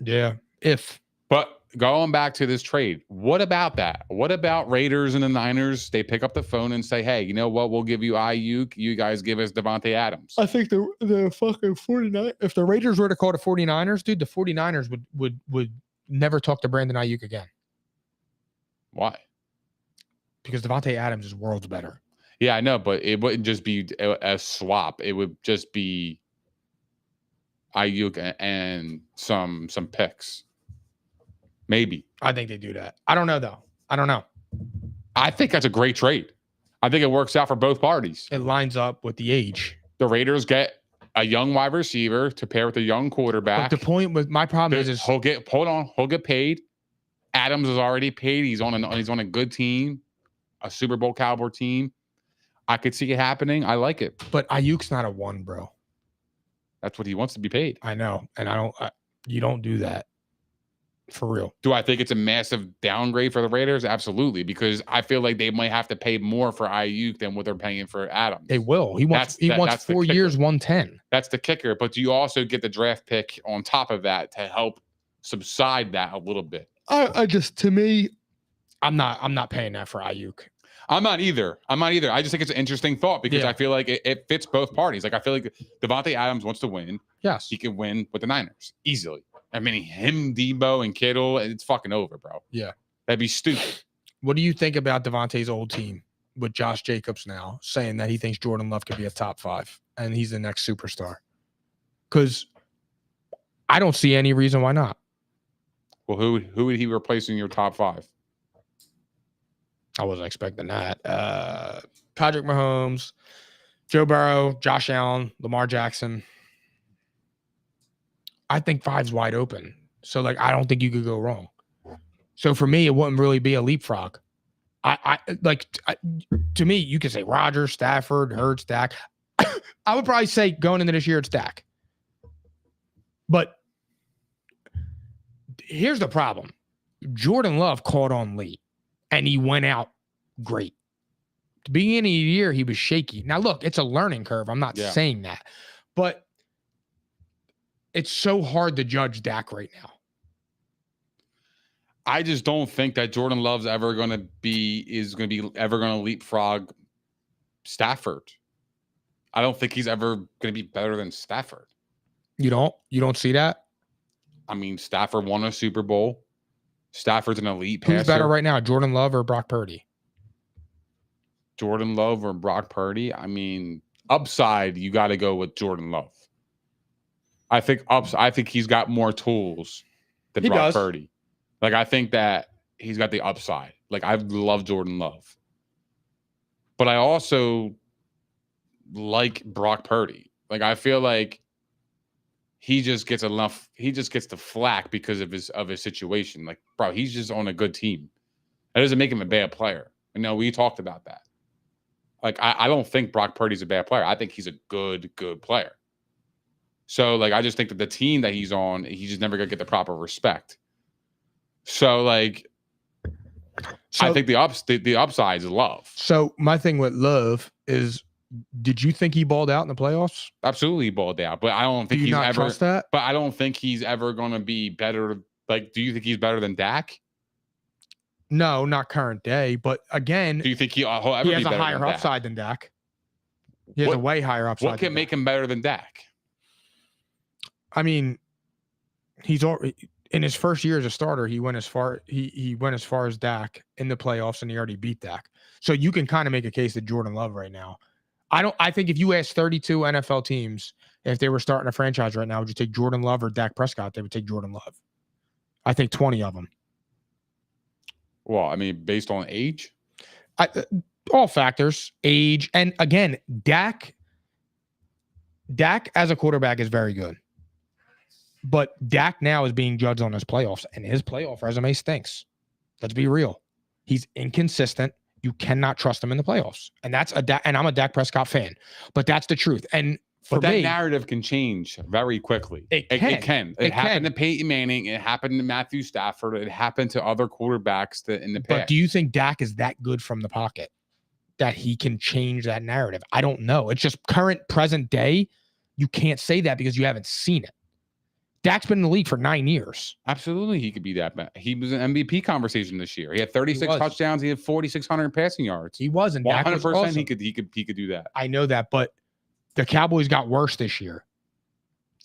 Yeah. But going back to this trade, what about that? What about Raiders and the Niners? They pick up the phone and say, hey, you know what? We'll give you Aiyuk. You guys give us Davante Adams. I think the fucking 49ers, if the Raiders were to call the 49ers, dude, the 49ers would never talk to Brandon Aiyuk again. Why? Because Davante Adams is worlds better. Yeah, I know, but it wouldn't just be a swap. It would just be Aiyuk and some picks. Maybe. I think they do that. I don't know, though. I don't know. I think that's a great trade. I think it works out for both parties. It lines up with the age. The Raiders get a young wide receiver to pair with a young quarterback. But the point with my problem is he'll get paid. Adams is already paid. He's on a good team, a Super Bowl caliber team. I could see it happening. I like it. But Ayuk's not a 1, bro. That's what he wants to be paid. I know. And you don't do that. For real. Do I think it's a massive downgrade for the Raiders? Absolutely, because I feel like they might have to pay more for Aiyuk than what they're paying for Adams. They will. He wants 4 years, 110. That's the kicker. But do you also get the draft pick on top of that to help subside that a little bit? To me, I'm not paying that for Aiyuk. I'm not either. I just think it's an interesting thought because I feel like it fits both parties. Like I feel like Davante Adams wants to win. Yes. He can win with the Niners easily. I mean, him, Debo, and Kittle, it's fucking over, bro. Yeah. That'd be stupid. What do you think about Davante's old team with Josh Jacobs now saying that he thinks Jordan Love could be a top 5 and he's the next superstar? Because I don't see any reason why not. Well, who would he replace in your top 5? I wasn't expecting that. Patrick Mahomes, Joe Burrow, Josh Allen, Lamar Jackson. I think 5's wide open. So, I don't think you could go wrong. So, for me, it wouldn't really be a leapfrog. To me, you could say Rodgers, Stafford, Hurts, Dak. I would probably say going into this year, it's Dak. But here's the problem. Jordan Love caught on late, and he went out great. At the beginning of the year, he was shaky. Now, look, it's a learning curve. I'm not saying that. But it's so hard to judge Dak right now. I just don't think that Jordan Love's ever going to be leapfrog Stafford. I don't think he's ever going to be better than Stafford. You don't see that? I mean, Stafford won a Super Bowl. Stafford's an elite passer. Who's better right now, Jordan Love or Brock Purdy? Jordan Love or Brock Purdy? I mean, upside, you got to go with Jordan Love. I think he's got more tools than Brock Purdy. Like, I think that he's got the upside. Like, I love Jordan Love. But I also like Brock Purdy. Like, I feel like he just gets the flack because of his situation. Like, bro, he's just on a good team. That doesn't make him a bad player. And no, we talked about that. Like, I don't think Brock Purdy's a bad player. I think he's a good player. So, like, I just think that the team that he's on, he's just never going to get the proper respect. So, like, I think the upside is Love. So, my thing with Love is, did you think he balled out in the playoffs? Absolutely, he balled out. But I don't think he's ever. Trust that? But I don't think he's ever going to be better. Like, do you think he's better than Dak? No, not current day. But again, do you think he has a higher upside than Dak? He has a way higher upside. What can make him better than Dak? I mean, he's already in his first year as a starter. He went as far as Dak in the playoffs, and he already beat Dak. So you can kind of make a case that Jordan Love right now. I think if you ask 32 NFL teams if they were starting a franchise right now, would you take Jordan Love or Dak Prescott? They would take Jordan Love. I think 20 of them. Well, I mean, based on age, all factors, age, and again, Dak as a quarterback is very good. But Dak now is being judged on his playoffs, and his playoff resume stinks. Let's be real. He's inconsistent. You cannot trust him in the playoffs. And and I'm a Dak Prescott fan, but that's the truth. And that narrative can change very quickly. It can. It happened to Peyton Manning. It happened to Matthew Stafford. It happened to other quarterbacks in the past. But do you think Dak is that good from the pocket that he can change that narrative? I don't know. It's just present day. You can't say that because you haven't seen it. Dak's been in the league for 9 years. Absolutely, he could be that bad. He was an MVP conversation this year. He had 36 touchdowns. He had 4,600 passing yards. He wasn't. 100%. Awesome. He could do that. I know that, but the Cowboys got worse this year.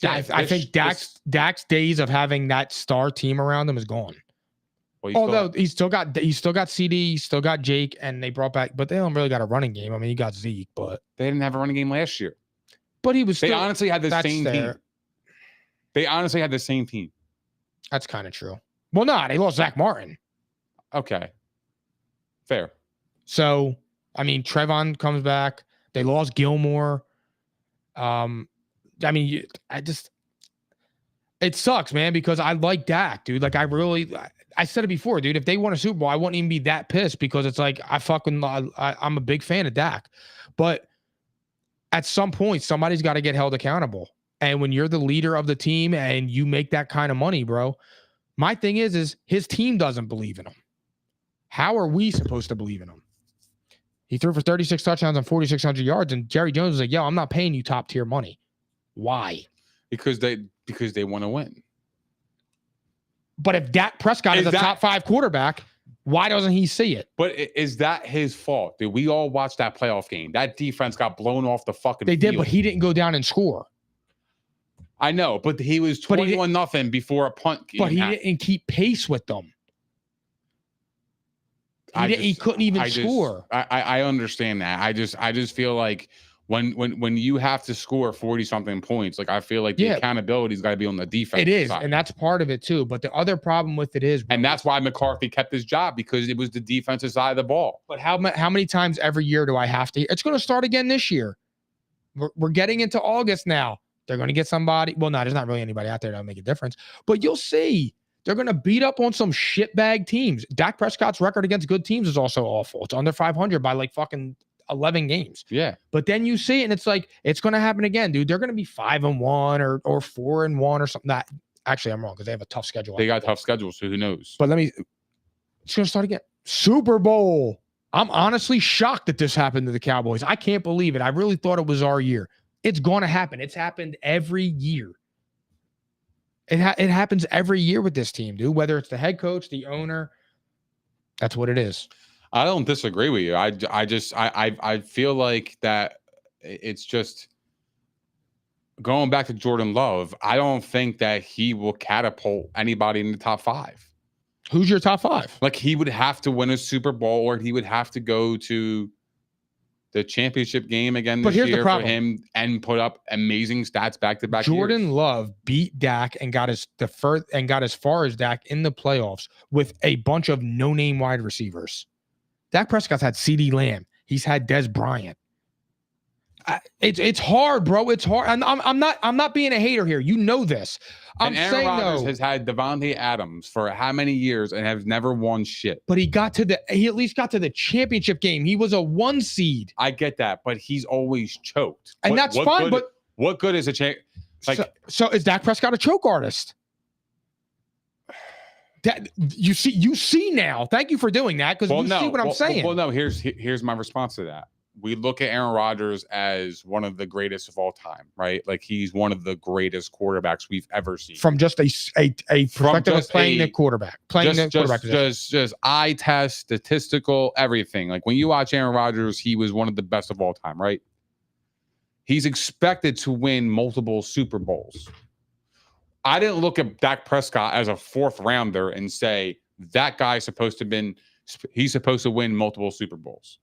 Yeah, I think Dak's days of having that star team around him is gone. Well, although he's still got CD, he's still got Jake, and they brought back, but they don't really got a running game. I mean, he got Zeke, but they didn't have a running game last year. But he was. They honestly had the same team. They honestly had the same team. That's kind of true. Well, no, they lost Zach Martin. Okay. Fair. So, I mean, Trevon comes back. They lost Gilmore. I mean, it sucks, man, because I like Dak, dude. Like, I said it before, dude. If they won a Super Bowl, I wouldn't even be that pissed because it's like, I'm a big fan of Dak. But at some point, somebody's got to get held accountable. And when you're the leader of the team and you make that kind of money, bro, my thing is his team doesn't believe in him. How are we supposed to believe in him? He threw for 36 touchdowns and 4,600 yards, and Jerry Jones was like, yo, I'm not paying you top tier money. Why? Because they want to win. But if Dak Prescott is a top 5 quarterback, why doesn't he see it? But is that his fault? Did we all watch that playoff game? That defense got blown off the fucking field. They did, but he didn't go down and score. I know, but he was 21-0 before a punt. But he didn't keep pace with them. He couldn't even score. I understand that. I just feel like when you have to score 40-something points, like I feel like the accountability's got to be on the defense. It is, side. and that's part of it too. But the other problem with it is, and that's why McCarthy kept his job, because it was the defensive side of the ball. But how many times every year do I have to? It's going to start again this year. We're getting into August now. They're going to get somebody. Well, no, there's not really anybody out there that'll make a difference. But you'll see. They're going to beat up on some shitbag teams. Dak Prescott's record against good teams is also awful. It's under 500 by like fucking 11 games. Yeah. But then you see it and it's like, it's going to happen again, dude. They're going to be 5-1 or 4-1 or something. That actually, I'm wrong because they have a tough schedule. They got a tough schedule, so who knows? But it's going to start again. Super Bowl. I'm honestly shocked that this happened to the Cowboys. I can't believe it. I really thought it was our year. It's going to happen. It's happened every year. It happens every year with this team, dude. Whether it's the head coach, the owner, that's what it is. I don't disagree with you. I feel like that it's just going back to Jordan Love. I don't think that he will catapult anybody in the top 5. Who's your top 5? Like, he would have to win a Super Bowl, or he would have to go to the championship game again this year for him and put up amazing stats back-to-back Jordan years. Love beat Dak and got as far as Dak in the playoffs with a bunch of no-name wide receivers. Dak Prescott's had CeeDee Lamb. He's had Des Bryant. It's hard, bro. It's hard. And I'm not being a hater here. You know this. And Aaron Rodgers has had Davante Adams for how many years and has never won shit. But he at least got to the championship game. He was a 1 seed. I get that, but he's always choked. And that's fine. But what good is a champ? Like, so is Dak Prescott a choke artist? That you see now. Thank you for doing that, because see what I'm saying. Well, no. Here's my response to that. We look at Aaron Rodgers as one of the greatest of all time, right? Like, he's one of the greatest quarterbacks we've ever seen. From just a perspective of playing the quarterback, just eye test, statistical, everything. Like, when you watch Aaron Rodgers, he was one of the best of all time, right? He's expected to win multiple Super Bowls. I didn't look at Dak Prescott as a 4th rounder and say that guy's he's supposed to win multiple Super Bowls.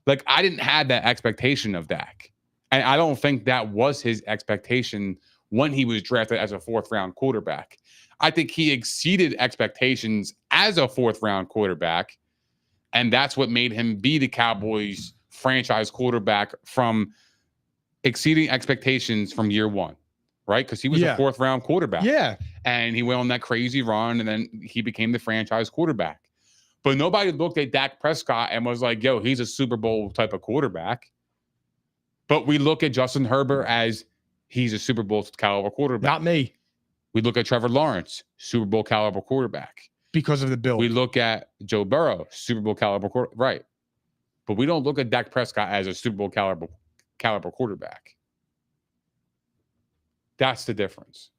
Like, I didn't have that expectation of Dak. And I don't think that was his expectation when he was drafted as a 4th round quarterback. I think he exceeded expectations as a 4th round quarterback. And that's what made him be the Cowboys franchise quarterback, from exceeding expectations from year 1, right? Because he was a 4th round quarterback. Yeah. And he went on that crazy run, and then he became the franchise quarterback. But nobody looked at Dak Prescott and was like, yo, he's a Super Bowl type of quarterback. But we look at Justin Herbert as he's a Super Bowl caliber quarterback. Not me. We look at Trevor Lawrence, Super Bowl caliber quarterback. Because of the build. We look at Joe Burrow, Super Bowl caliber quarterback. Right. But we don't look at Dak Prescott as a Super Bowl caliber quarterback. That's the difference.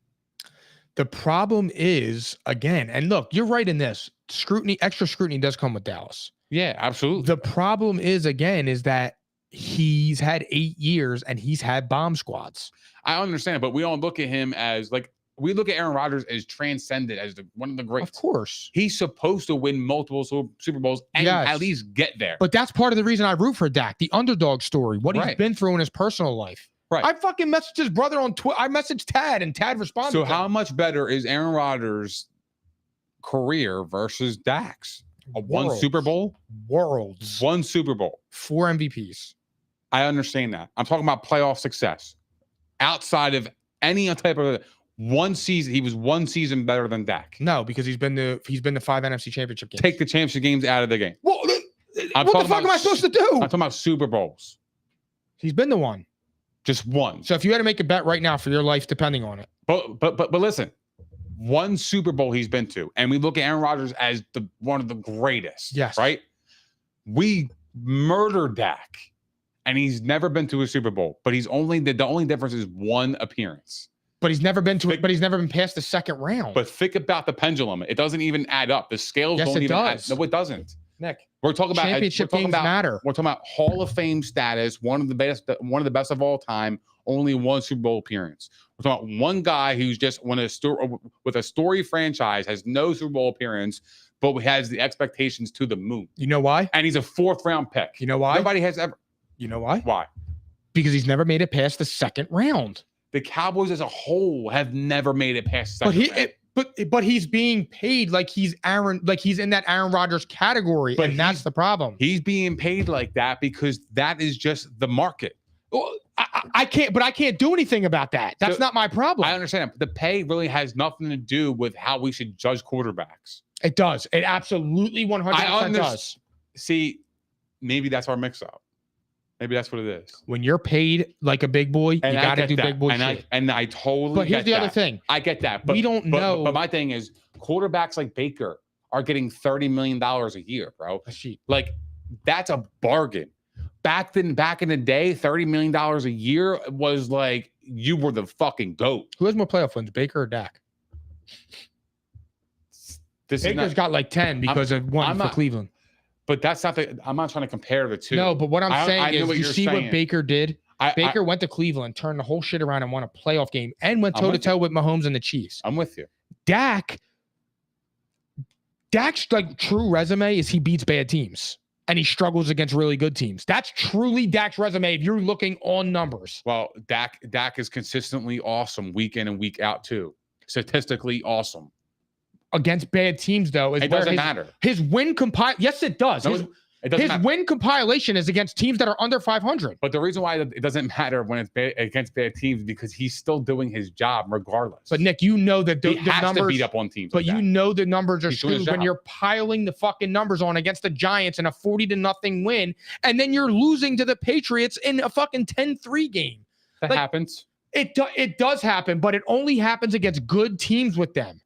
The problem is, again, and look, you're right in this. Extra scrutiny does come with Dallas. Yeah, absolutely. The problem is, again, is that he's had 8 years and he's had bomb squads. I understand, but we don't look at him as like, we look at Aaron Rodgers as transcended, as one of the greats. Of course. He's supposed to win multiple Super Bowls and at least get there. But that's part of the reason I root for Dak, the underdog story, what he's been through in his personal life. Right. I fucking messaged his brother on Twitter. I messaged Tad, and Tad responded. So how much better is Aaron Rodgers' career versus Dak's? One Super Bowl? Worlds. 1 Super Bowl. 4 MVPs. I understand that. I'm talking about playoff success. Outside of any type of 1 season, he was 1 season better than Dak. No, because he's been to 5 NFC championship games. Take the championship games out of the game. Well, what the fuck am I supposed to do? I'm talking about Super Bowls. He's been to 1. Just 1. So if you had to make a bet right now for your life, depending on it. But listen, 1 Super Bowl he's been to, and we look at Aaron Rodgers as one of the greatest. Yes. Right? We murdered Dak, and he's never been to a Super Bowl. But the only difference is 1 appearance. But he's never been past the 2nd round. But think about the pendulum. It doesn't even add up. The scales don't even add. No, it doesn't. Nick, we're talking about championship games matter. We're talking about Hall of Fame status, one of the best of all time, only 1 Super Bowl appearance. We're talking about one guy who's just with a story franchise, has no Super Bowl appearance, but has the expectations to the moon. You know why? And he's a 4th round pick. You know why? Nobody has ever. You know why? Why? Because he's never made it past the 2nd round. The Cowboys as a whole have never made it past the 2nd round. But he's being paid like he's in that Aaron Rodgers category, and that's the problem. He's being paid like that because that is just the market. Well, I can't do anything about that. That's not my problem. I understand. The pay really has nothing to do with how we should judge quarterbacks. It does. It absolutely 100% does. See, maybe that's our mix-up. Maybe that's what it is. When you're paid like a big boy, you got to do big boy shit. I totally. But here's get the other that. thing. I get that. But we don't know. But my thing is, quarterbacks like Baker are getting $30 million a year, bro. Like, that's a bargain. Back in the day, $30 million a year was like you were the fucking GOAT. Who has more playoff wins, Baker or Dak? Baker's got like 10 because of one for Cleveland. But that's not I'm not trying to compare the two. No, but what I'm saying is, you see what Baker did? Baker went to Cleveland, turned the whole shit around and won a playoff game and went toe-to-toe with Mahomes and the Chiefs. I'm with you. Dak's like true resume is he beats bad teams and he struggles against really good teams. That's truly Dak's resume if you're looking on numbers. Well, Dak is consistently awesome week in and week out too. Statistically awesome. Against bad teams, though, is it doesn't matter. His win yes, it does. No, it doesn't matter. Win compilation is against teams that are under 500. But the reason why it doesn't matter when it's against bad teams because he's still doing his job regardless. But Nick, you know that the numbers to beat up on teams. But you know the numbers are skewed when you're piling the fucking numbers on against the Giants in a 40-0 win, and then you're losing to the Patriots in a fucking 10-3 game. That happens. It does happen, but it only happens against good teams with them.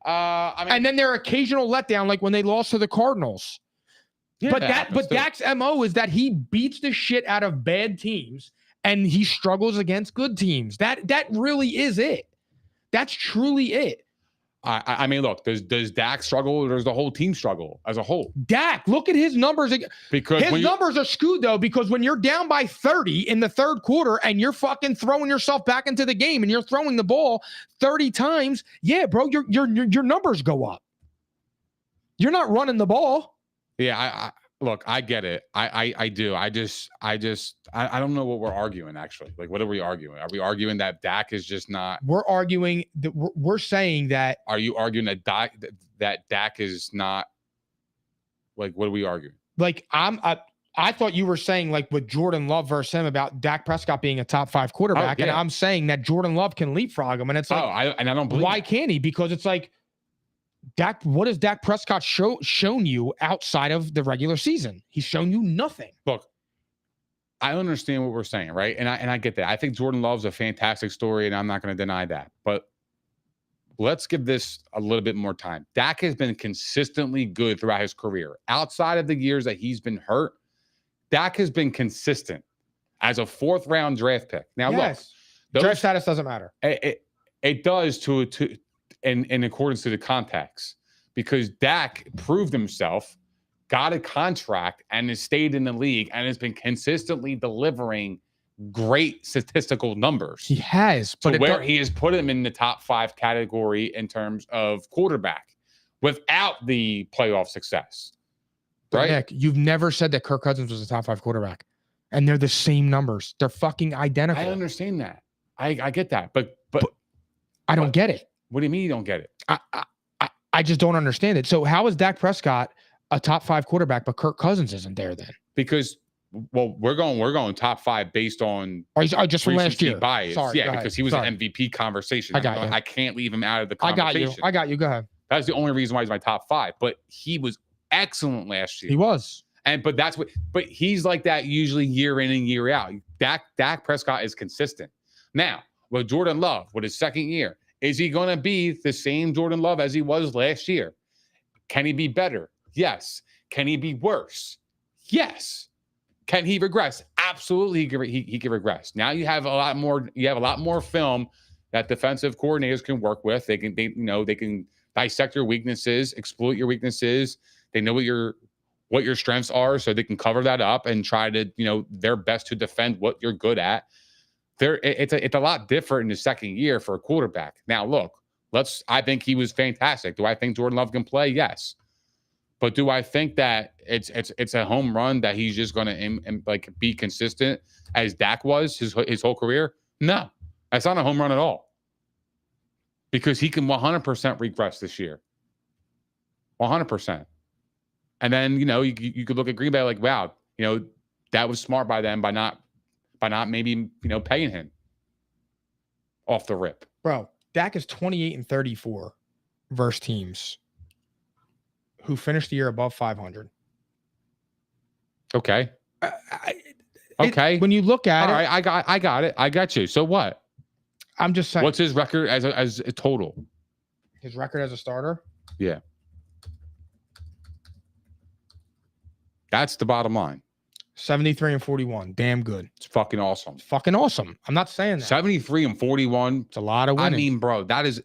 And then their occasional letdown, like when they lost to the Cardinals. Yeah, but Dak's MO is that he beats the shit out of bad teams and he struggles against good teams. That really is it. That's truly it. I mean, look, does Dak struggle or does the whole team struggle as a whole? Dak, look at his numbers. Because his numbers are skewed, though, because when you're down by 30 in the third quarter and you're fucking throwing yourself back into the game and you're throwing the ball 30 times, yeah, bro, your numbers go up. You're not running the ball. Yeah, look, I get it. I do. I don't know what we're arguing, actually. Like, what are we arguing? Are we arguing that Dak is just not? We're arguing that we're saying that. Are you arguing that Dak is not? Like, what are we arguing? Like, I thought you were saying, like, with Jordan Love versus him about Dak Prescott being a top 5 quarterback. And I'm saying that Jordan Love can leapfrog him. And it's like, I don't believe why can't he? Because it's like, Dak, what has Dak Prescott shown you outside of the regular season? He's shown you nothing. Look, I understand what we're saying, right? And I get that. I think Jordan Love's a fantastic story, and I'm not going to deny that. But let's give this a little bit more time. Dak has been consistently good throughout his career. Outside of the years that he's been hurt, Dak has been consistent as a 4th-round draft pick. Now, yes, look, draft status doesn't matter. It does to in accordance to the context, because Dak proved himself, got a contract, and has stayed in the league and has been consistently delivering great statistical numbers. He has, but he has put him in the top 5 category in terms of quarterback without the playoff success. Right? Nick, you've never said that Kirk Cousins was a top 5 quarterback, and they're the same numbers. They're fucking identical. I understand that. I get that, but I don't get it. What do you mean you don't get it? I just don't understand it. So how is Dak Prescott a top 5 quarterback, but Kirk Cousins isn't there then? Because, well, we're going top 5 based on just from last year. Bias. Sorry, yeah, because he was an MVP conversation. I can't leave him out of the conversation. I got you. Go ahead. That's the only reason why he's my top 5. But he was excellent last year. He was. But he's like that usually year in and year out. Dak Prescott is consistent. Now, with Jordan Love, with his second year, is he going to be the same Jordan Love as he was last year? Can he be better? Yes. Can he be worse? Yes. Can he regress? Absolutely, he can regress. Now you have a lot more film that defensive coordinators can work with. They can dissect your weaknesses, exploit your weaknesses. They know what your strengths are, so they can cover that up and try to their best to defend what you're good at. It's a lot different in the second year for a quarterback. Now, look, I think he was fantastic. Do I think Jordan Love can play? Yes. But do I think that it's a home run that he's just going to be consistent as Dak was his whole career? No, that's not a home run at all. Because he can 100% regress this year. 100%. And then, you could look at Green Bay like, wow, that was smart by them by not maybe, paying him off the rip. Bro, Dak is 28-34 versus teams who finished the year above 500. Okay. Okay. When you look at All it, right, I got it. I got you. So what? I'm just saying. What's his record as a total? His record as a starter? Yeah. That's the bottom line. 73-41. Damn good. It's fucking awesome. Fucking awesome. I'm not saying that. 73-41. It's a lot of winning. I mean, bro, that is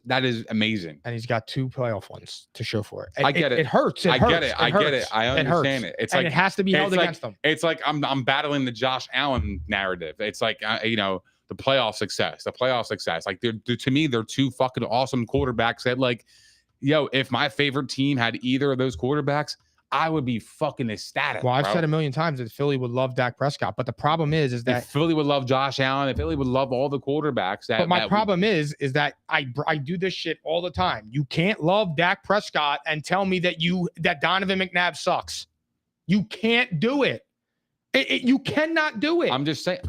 amazing. And he's got 2 playoff ones to show for it. I get it. It hurts. I get it. I get it. I understand it. It's and like it has to be held like, against them. It's like I'm battling the Josh Allen narrative. It's like the playoff success. Like to me, they're 2 fucking awesome quarterbacks that like, if my favorite team had either of those quarterbacks, I would be fucking ecstatic. Well, I've said a million times that Philly would love Dak Prescott, but the problem is that if Philly would love Josh Allen, if Philly would love all the quarterbacks. But my problem is that I do this shit all the time. You can't love Dak Prescott and tell me that Donovan McNabb sucks. You can't do it. You cannot do it. I'm just saying.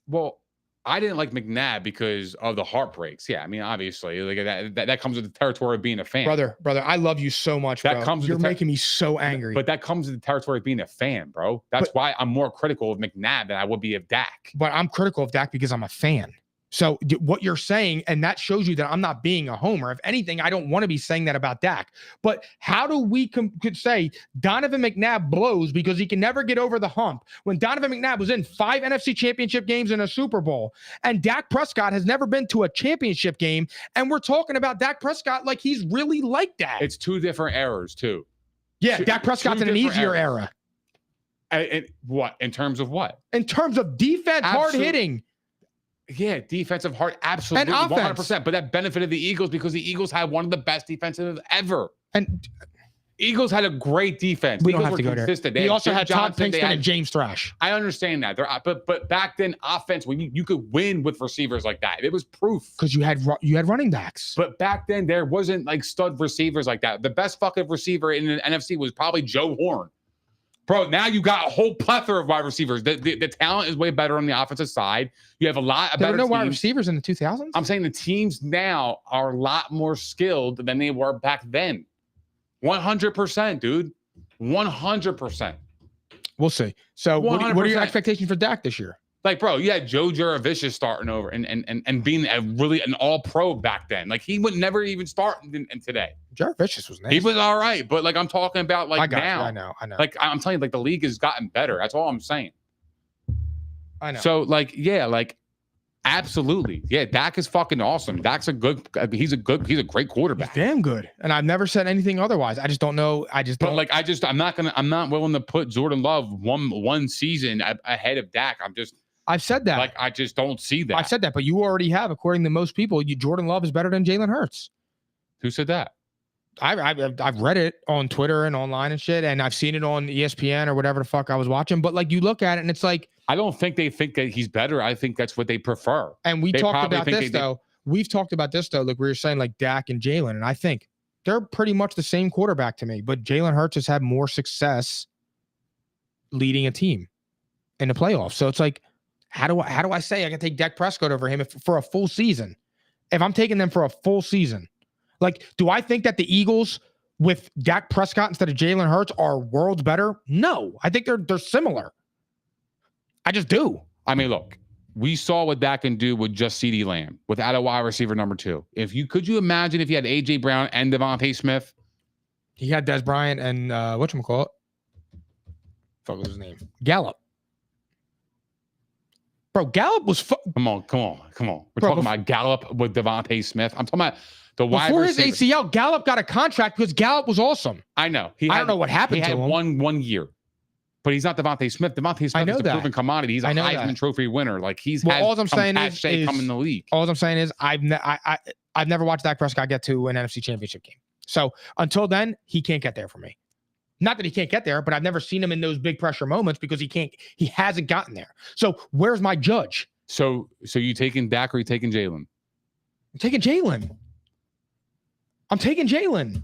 Well, I didn't like McNabb because of the heartbreaks. Yeah, I mean, obviously, like that comes with the territory of being a fan. Brother, I love you so much, bro. You're making me so angry. But that comes with the territory of being a fan, bro. That's why I'm more critical of McNabb than I would be of Dak. But I'm critical of Dak because I'm a fan. So what you're saying, and that shows you that I'm not being a homer. If anything, I don't want to be saying that about Dak. But how do we could say Donovan McNabb blows because he can never get over the hump when Donovan McNabb was in 5 NFC championship games and a Super Bowl, and Dak Prescott has never been to a championship game, and we're talking about Dak Prescott like he's really like that. It's 2 different eras, too. Yeah, Dak Prescott's in an easier era. What? In terms of what? In terms of defense, hard hitting. Yeah, defensive heart, absolutely, and offense. 100%. But that benefited the Eagles because the Eagles had one of the best defenses ever. And Eagles had a great defense. We Eagles don't have to go there. They also had Todd Pinkston and James Thrash. I understand that. But back then, offense, when you could win with receivers like that, it was proof. Because you had running backs. But back then, there wasn't like stud receivers like that. The best fucking receiver in the NFC was probably Joe Horn. Bro, now you got a whole plethora of wide receivers. The talent is way better on the offensive side. You have a lot of better teams. There were no wide receivers in the 2000s? I'm saying the teams now are a lot more skilled than they were back then. 100%, dude. 100%. We'll see. So what are your expectations for Dak this year? Like, bro, you had Joe Jurevicius starting over and being an all-pro back then. Like, he would never even start in today. Jurevicius was nasty. He was all right, but like I'm talking about like now. I know. Like I'm telling you, like the league has gotten better. That's all I'm saying. I know. So like, yeah, like absolutely. Yeah, Dak is fucking awesome. Dak's he's a great quarterback. He's damn good. And I've never said anything otherwise. I just don't know. I'm not willing to put Jordan Love one season ahead of Dak. I've said that. Like, I just don't see that. I've said that, but you already have, according to most people, Jordan Love is better than Jalen Hurts. Who said that? I've read it on Twitter and online and shit, and I've seen it on ESPN or whatever the fuck I was watching. But like, you look at it and it's like, I don't think they think that he's better. I think that's what they prefer. And we've talked about this though. Like we were saying, like Dak and Jalen, and I think they're pretty much the same quarterback to me. But Jalen Hurts has had more success leading a team in the playoffs. So it's like, how do I say I can take Dak Prescott over him for a full season? If I'm taking them for a full season. Like, do I think that the Eagles with Dak Prescott instead of Jalen Hurts are worlds better? No, I think they're similar. I just do. I mean, look, we saw what Dak can do with just CeeDee Lamb without a wide receiver number 2. Could you imagine if you had AJ Brown and Davante Smith? He had Des Bryant and whatchamacallit? Fuck was his name? Gallup. Bro, Gallup was Come on. We're talking about Gallup with Davante Smith. I'm talking about the wide before receiver. His ACL, Gallup got a contract because Gallup was awesome. I know. I don't know what happened to him. He had one year. But he's not Devontae Smith. Devontae Smith is a proven commodity. He's a Heisman Trophy winner. Like all I'm saying is come in the league. All I'm saying is I've never watched Dak Prescott get to an NFC Championship game. So until then, he can't get there for me. Not that he can't get there, but I've never seen him in those big pressure moments because he hasn't gotten there. So where's my judge? So you taking Dak or you taking Jalen? I'm taking Jalen.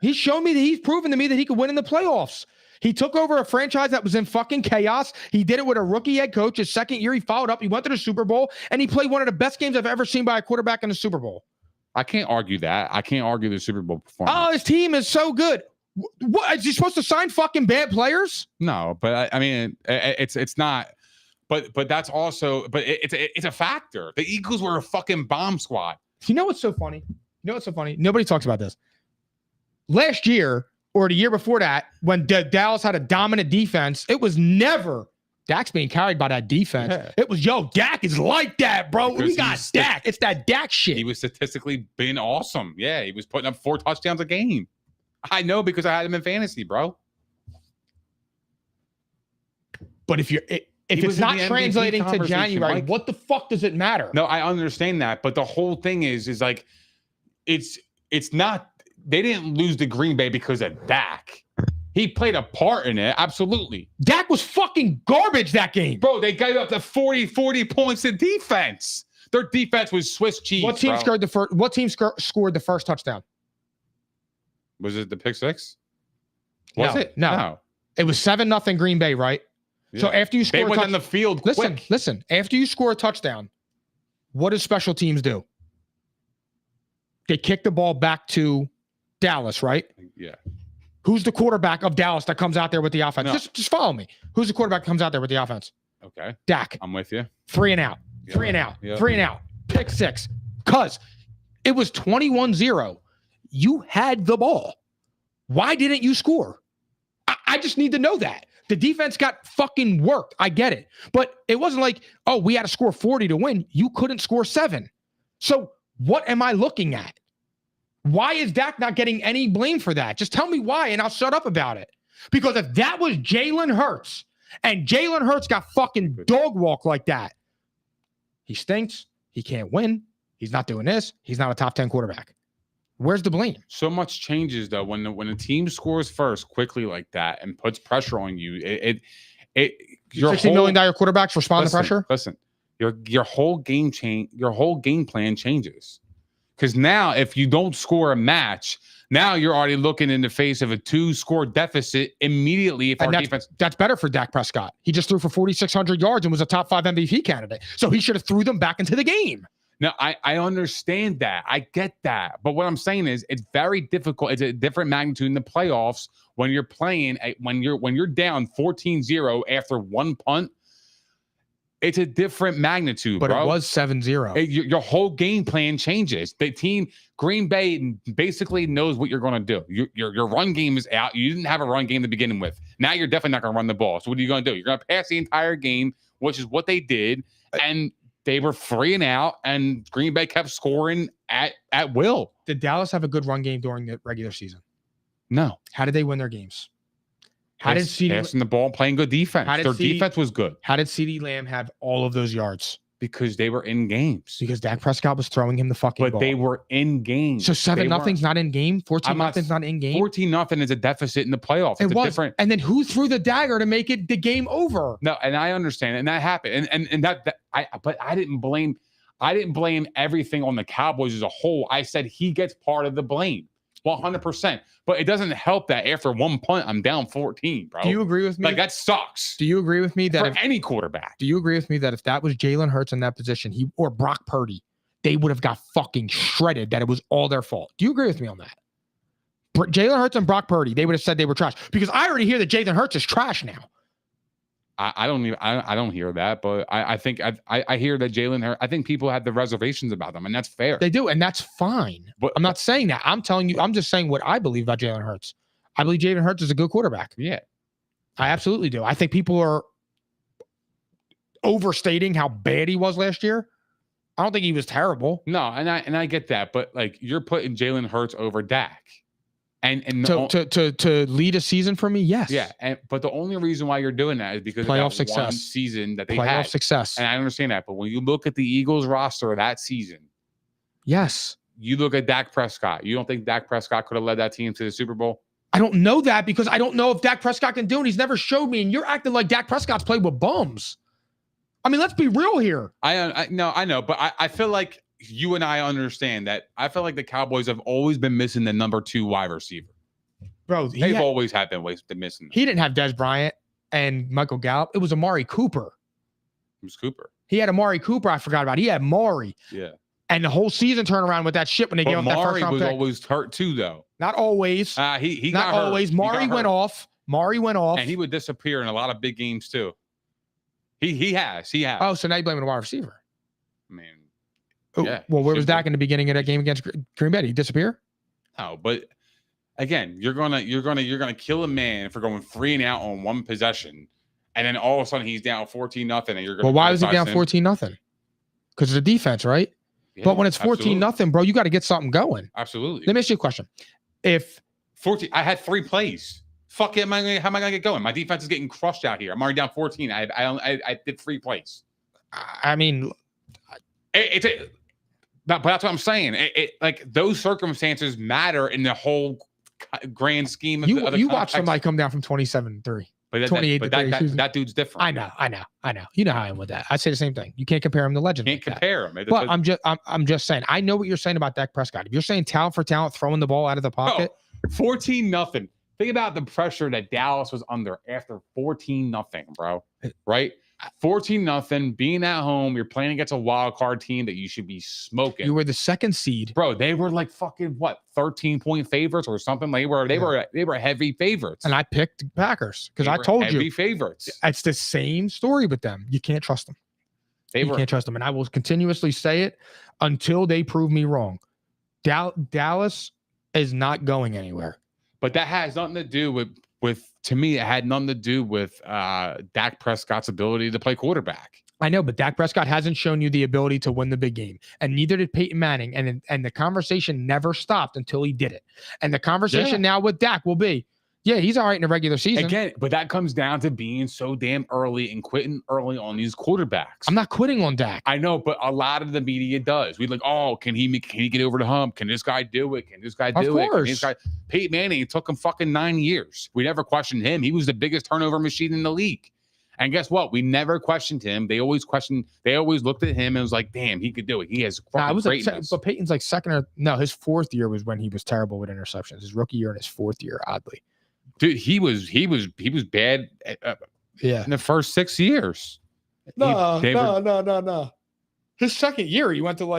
He's shown me that he's proven to me that he could win in the playoffs. He took over a franchise that was in fucking chaos. He did it with a rookie head coach. His second year, he followed up. He went to the Super Bowl, and he played one of the best games I've ever seen by a quarterback in the Super Bowl. I can't argue that. I can't argue the Super Bowl performance. Oh, his team is so good. What is he supposed to sign fucking bad players? No, but I mean, it's not. But that's also, but it's a factor. The Eagles were a fucking bomb squad. You know what's so funny? Nobody talks about this. Last year or the year before that, when Dallas had a dominant defense, it was never Dak's being carried by that defense. Yeah. It was, Dak is like that, bro. Because we got Dak. It's that Dak shit. He was statistically been awesome. Yeah, he was putting up 4 touchdowns a game. I know because I had him in fantasy, bro. But if it's not translating to January, Mike, what the fuck does it matter? No, I understand that, but the whole thing is like it's not. They didn't lose to Green Bay because of Dak. He played a part in it, absolutely. Dak was fucking garbage that game, bro. They gave up the 40 points in defense. Their defense was Swiss cheese. What team scored the first? What team scored the first touchdown? Was it the pick six? Was it? No. It was 7-0 Green Bay, right? Yeah. So after you score, they went on the field. Listen. After you score a touchdown, what does special teams do? They kick the ball back to Dallas, right? Yeah. Who's the quarterback of Dallas that comes out there with the offense? No. Just follow me. Who's the quarterback that comes out there with the offense? Okay. Dak. I'm with you. 3 and out. Yep. 3 and out. Yep. 3 and out. Pick six. Because it was 21-0. You had the ball. Why didn't you score? I just need to know that. The defense got fucking worked. I get it. But it wasn't like, oh, we had to score 40 to win. You couldn't score 7. So what am I looking at? Why is Dak not getting any blame for that? Just tell me why, and I'll shut up about it. Because if that was Jalen Hurts, and Jalen Hurts got fucking dog walk like that, he stinks. He can't win. He's not doing this. He's not a top 10 quarterback. Where's the blame? So much changes though when a team scores first quickly like that and puts pressure on you. Your $60 million quarterbacks respond to pressure. Listen, your whole game plan changes. Because now, if you don't score a match, now you're already looking in the face of a 2-score deficit immediately. That's better for Dak Prescott. He just threw for 4,600 yards and was a top 5 MVP candidate. So he should have threw them back into the game. No, I understand that. I get that. But what I'm saying is it's very difficult. It's a different magnitude in the playoffs when you're playing, when you're down 14-0 after one punt. It's a different magnitude, but bro. It was 7-0. Your whole game plan changes. The team, Green Bay, basically knows what you're going to do. Your run game is out. You didn't have a run game to begin with. Now you're definitely not going to run the ball. So what are you going to do? You're going to pass the entire game, which is what they did. And they were 3 and out, and Green Bay kept scoring at will. Did Dallas have a good run game during the regular season? No. How did they win their games? How did CeeDee passing the ball, playing good defense? Their defense was good. How did CeeDee Lamb have all of those yards? Because they were in games. Because Dak Prescott was throwing him the fucking ball. But they were in games. So 7-0's not in game. 14-0's not in game. 14-0 is a deficit in the playoffs. It was different. And then who threw the dagger to make it the game over? No, and I understand, and that happened. But I didn't blame everything on the Cowboys as a whole. I said he gets part of the blame. 100%. But it doesn't help that after one punt, I'm down 14, bro. Do you agree with me? Like, that sucks. Do you agree with me that for any quarterback? Do you agree with me that if that was Jalen Hurts in that position, or Brock Purdy, they would have got fucking shredded, that it was all their fault? Do you agree with me on that? Jalen Hurts and Brock Purdy, they would have said they were trash. Because I already hear that Jalen Hurts is trash now. I don't hear that, but I think I hear that Jalen Hurts. I think people have the reservations about them, and that's fair. They do, and that's fine. But I'm not saying that. I'm telling you, I'm just saying what I believe about Jalen Hurts. I believe Jalen Hurts is a good quarterback. Yeah, I absolutely do. I think people are overstating how bad he was last year. I don't think he was terrible. No, and I get that, but like, you're putting Jalen Hurts over Dak. And to lead a season for me, yes. Yeah, but the only reason why you're doing that is because playoff of that success. One season that they had. Playoff success. And I understand that, but when you look at the Eagles roster that season, yes. You look at Dak Prescott. You don't think Dak Prescott could have led that team to the Super Bowl? I don't know that because I don't know if Dak Prescott can do it. He's never showed me, and you're acting like Dak Prescott's played with bums. I mean, let's be real here. I know, but I feel like you and I understand that. I feel like the Cowboys have always been missing the number 2 wide receiver. Bro, they've always had been missing them. He didn't have Des Bryant and Michael Gallup. It was Amari Cooper. It was Cooper. He had Amari Cooper. I forgot about. He had Maury. Yeah. And the whole season turnaround with that shit when they gave up that first Mari round was pick. always hurt too, though. Not always. He not got hurt. always. Mari went off. And he would disappear in a lot of big games too. He has. Oh, so now you're blaming the wide receiver. I mean, yeah. Well, where was Dak in the beginning of that game against Green Bay? Did he disappear? No, but again, you're gonna kill a man for going 3 and out on one possession, and then all of a sudden he's down 14-0, and you're gonna. Well, why was he down 14-0? Because of the defense, right? Yeah, but when it's 14-0, bro, you got to get something going. Absolutely. Let me ask you a question. If 14, I had 3 plays. Fuck it, how am I gonna get going? My defense is getting crushed out here. I'm already down 14. I did 3 plays. I mean, but that's what I'm saying. Like those circumstances matter in the whole grand scheme of the you watch somebody come down from 27-3. But that dude's different. I know. You know how I am with that. I say the same thing. You can't compare him to legend. Can't compare him. But I'm just saying. I know what you're saying about Dak Prescott. If you're saying talent for talent, throwing the ball out of the pocket, 14-0. Think about the pressure that Dallas was under after 14-0, bro. Right? 14-0, being at home, you're playing against a wild card team that you should be smoking. You were the 2nd seed, bro. They were like fucking 13-point favorites or something. They were heavy favorites. And I picked Packers because I told you heavy favorites. It's the same story with them. You can't trust them. You can't trust them, and I will continuously say it until they prove me wrong. Dallas is not going anywhere. But that has nothing to do with to me, it had nothing to do with Dak Prescott's ability to play quarterback. I know, but Dak Prescott hasn't shown you the ability to win the big game, and neither did Peyton Manning. And the conversation never stopped until he did it. And the conversation now with Dak will be, yeah, he's all right in the regular season. Again, but that comes down to being so damn early and quitting early on these quarterbacks. I'm not quitting on Dak. I know, but a lot of the media does. We're like, oh, can he get over the hump? Can this guy do it? Can this guy do it? Peyton Manning, it took him fucking 9 years. We never questioned him. He was the biggest turnover machine in the league. And guess what? We never questioned him. They always looked at him and was like, damn, he could do it. He has fucking greatness. But Peyton's like his 4th year was when he was terrible with interceptions. His rookie year and his 4th year, oddly. Dude, he was bad in the first 6 years. No. His second year, he went to the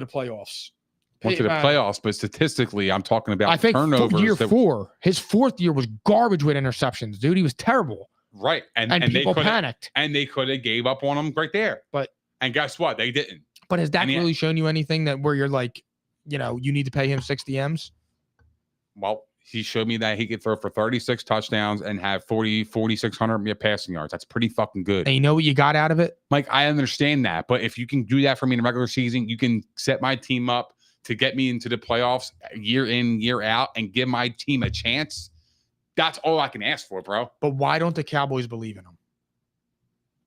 playoffs. Went to the playoffs, but statistically, I'm talking about I think turnovers. Year 4, his 4th year was garbage with interceptions, dude. He was terrible. Right. And people panicked. And they could have gave up on him right there. And guess what? They didn't. But has Dak really shown you anything that where you're like, you need to pay him 60 M's? Well, he showed me that he could throw for 36 touchdowns and have 4,600 passing yards. That's pretty fucking good. And you know what you got out of it? Mike, I understand that. But if you can do that for me in the regular season, you can set my team up to get me into the playoffs year in, year out, and give my team a chance. That's all I can ask for, bro. But why don't the Cowboys believe in him?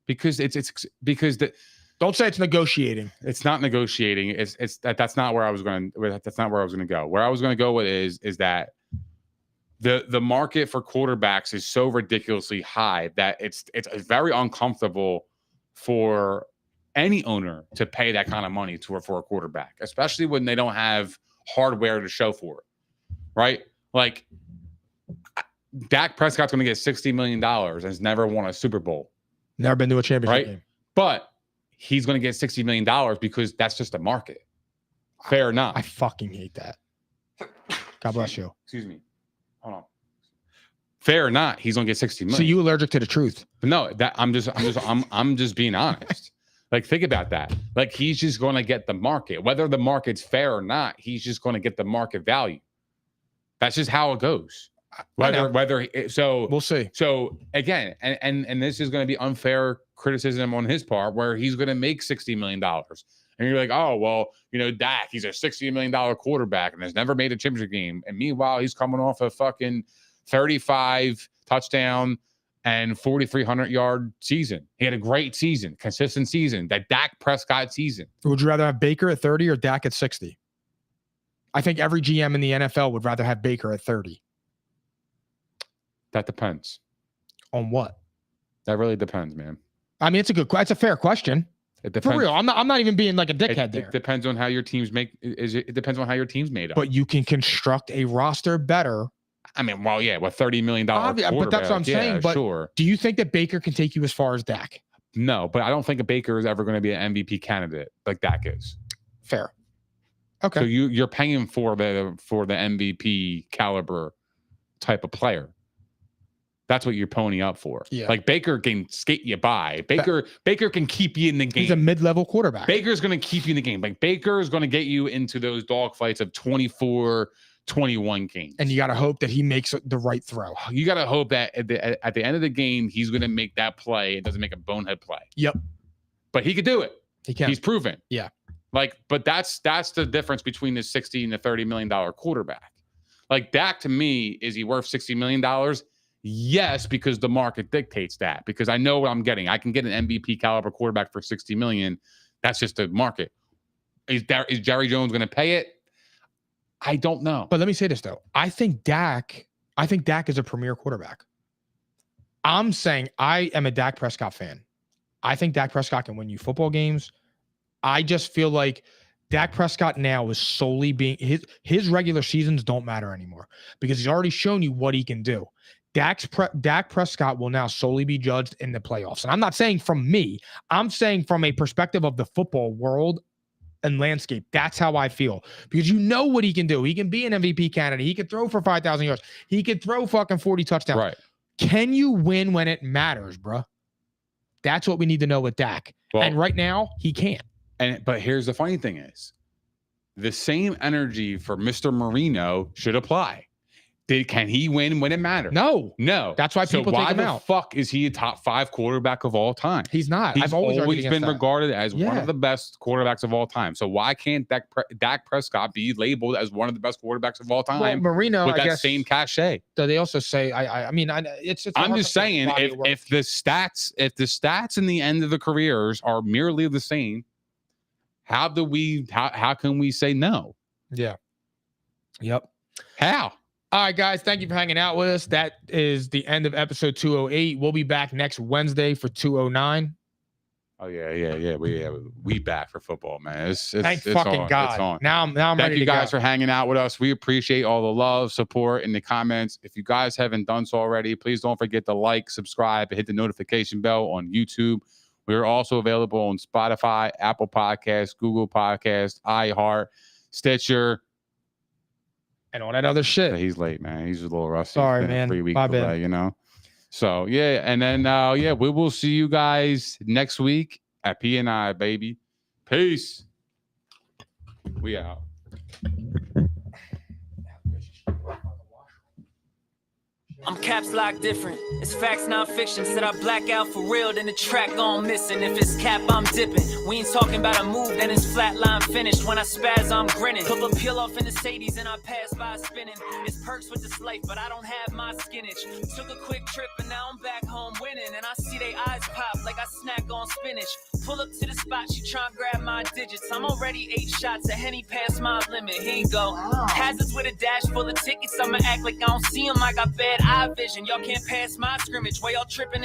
Because don't say it's negotiating. It's not negotiating. That's not where I was going. That's not where I was going to go. Where I was going to go with is that the market for quarterbacks is so ridiculously high that it's very uncomfortable for any owner to pay that kind of money for a quarterback, especially when they don't have hardware to show for it, right? Like Dak Prescott's going to get $60 million and has never won a Super Bowl. Never been to a championship game. But he's going to get $60 million because that's just the market. Fair enough. I fucking hate that. God bless you. Excuse me. Hold on. Fair or not, he's gonna get 60 million. So you allergic to the truth? But no, I'm just being honest. Like, think about that. Like, he's just gonna get the market, whether the market's fair or not. He's just gonna get the market value. That's just how it goes. So we'll see. So again, and this is gonna be unfair criticism on his part, where he's gonna make $60 million. And you're like, oh, well, Dak, he's a $60 million quarterback and has never made a championship game. And meanwhile, he's coming off a fucking 35 touchdown and 4,300 yard season. He had a great season, consistent season, that Dak Prescott season. Would you rather have Baker at 30 or Dak at 60? I think every GM in the NFL would rather have Baker at 30. That depends. On what? That really depends, man. I mean, it's a fair question. It depends. For real, I'm not even being like a dickhead there. It depends on how your teams it depends on how your team's made up. But you can construct a roster better. I mean, well, yeah, with $30 million. But that's what I'm saying. But sure. Do you think that Baker can take you as far as Dak? No, but I don't think a Baker is ever going to be an MVP candidate like Dak is. Fair. Okay. So you're paying for the MVP caliber type of player. That's what you're ponying up for. Yeah. Like Baker can skate you by. Baker can keep you in the game. He's a mid-level quarterback. Baker's going to keep you in the game. Like Baker is going to get you into those dogfights of 24-21 games. And you got to hope that he makes the right throw. You got to hope that at the end of the game, he's going to make that play. It doesn't make a bonehead play. Yep. But he could do it. He can. He's proven. Yeah. Like, but that's the difference between the $60 and the $30 million quarterback. Like Dak, to me, is he worth $60 million? Yes, because the market dictates that. Because I know what I'm getting. I can get an MVP caliber quarterback for $60 million. That's just the market. Is Jerry Jones going to pay it? I don't know. But let me say this though. I think Dak is a premier quarterback. I'm saying I am a Dak Prescott fan. I think Dak Prescott can win you football games. I just feel like Dak Prescott now is solely being his regular seasons don't matter anymore because he's already shown you what he can do. Dak Prescott will now solely be judged in the playoffs. And I'm not saying from me, I'm saying from a perspective of the football world and landscape. That's how I feel because you know what he can do. He can be an MVP candidate. He can throw for 5,000 yards. He can throw fucking 40 touchdowns. Right. Can you win when it matters, bro? That's what we need to know with Dak. Well, and right now, he can't. But here's the funny thing is, the same energy for Mr. Marino should apply. Can he win when it matters? No. That's why people take him out. Why the fuck is he a top 5 quarterback of all time? He's not. He's I've always been regarded as one of the best quarterbacks of all time. So why can't Dak Prescott be labeled as one of the best quarterbacks of all time? Well, Marino, with I that guess, same cachet. They also say, it's I'm just saying, if the stats in the end of the careers are merely the same, how can we say no? Yeah. Yep. How? All right, guys, thank you for hanging out with us. That is the end of episode 208. We'll be back next Wednesday for 209. Oh, yeah. We back for football, man. Thank fucking God. It's on. Now I'm ready to go. Thank you guys for hanging out with us. We appreciate all the love, support in the comments. If you guys haven't done so already, please don't forget to like, subscribe, and hit the notification bell on YouTube. We're also available on Spotify, Apple Podcasts, Google Podcasts, iHeart, Stitcher, and all that other shit. He's late, man. He's a little rusty. Sorry, man. 3 week My delay, bad. So yeah, and then we will see you guys next week at P&I, baby. Peace. We out. I'm caps lock different. It's facts, not fiction. Said I black out for real, then the track gone missing. If it's cap, I'm dipping. We ain't talking about a move, then it's flatline finished. When I spaz, I'm grinning. Put a peel off in the Sadies and I pass by spinning. It's perks with this life, but I don't have my skinnage. Took a quick trip and now I'm back home winning. And I see they eyes pop like I snack on spinach. Pull up to the spot, she tryna grab my digits. I'm already 8 shots, a Henny past my limit. Here you go. Hazards with a dash full of tickets. I'ma act like I don't see them. I got bad eye vision. Y'all can't pass my scrimmage. Why y'all tripping?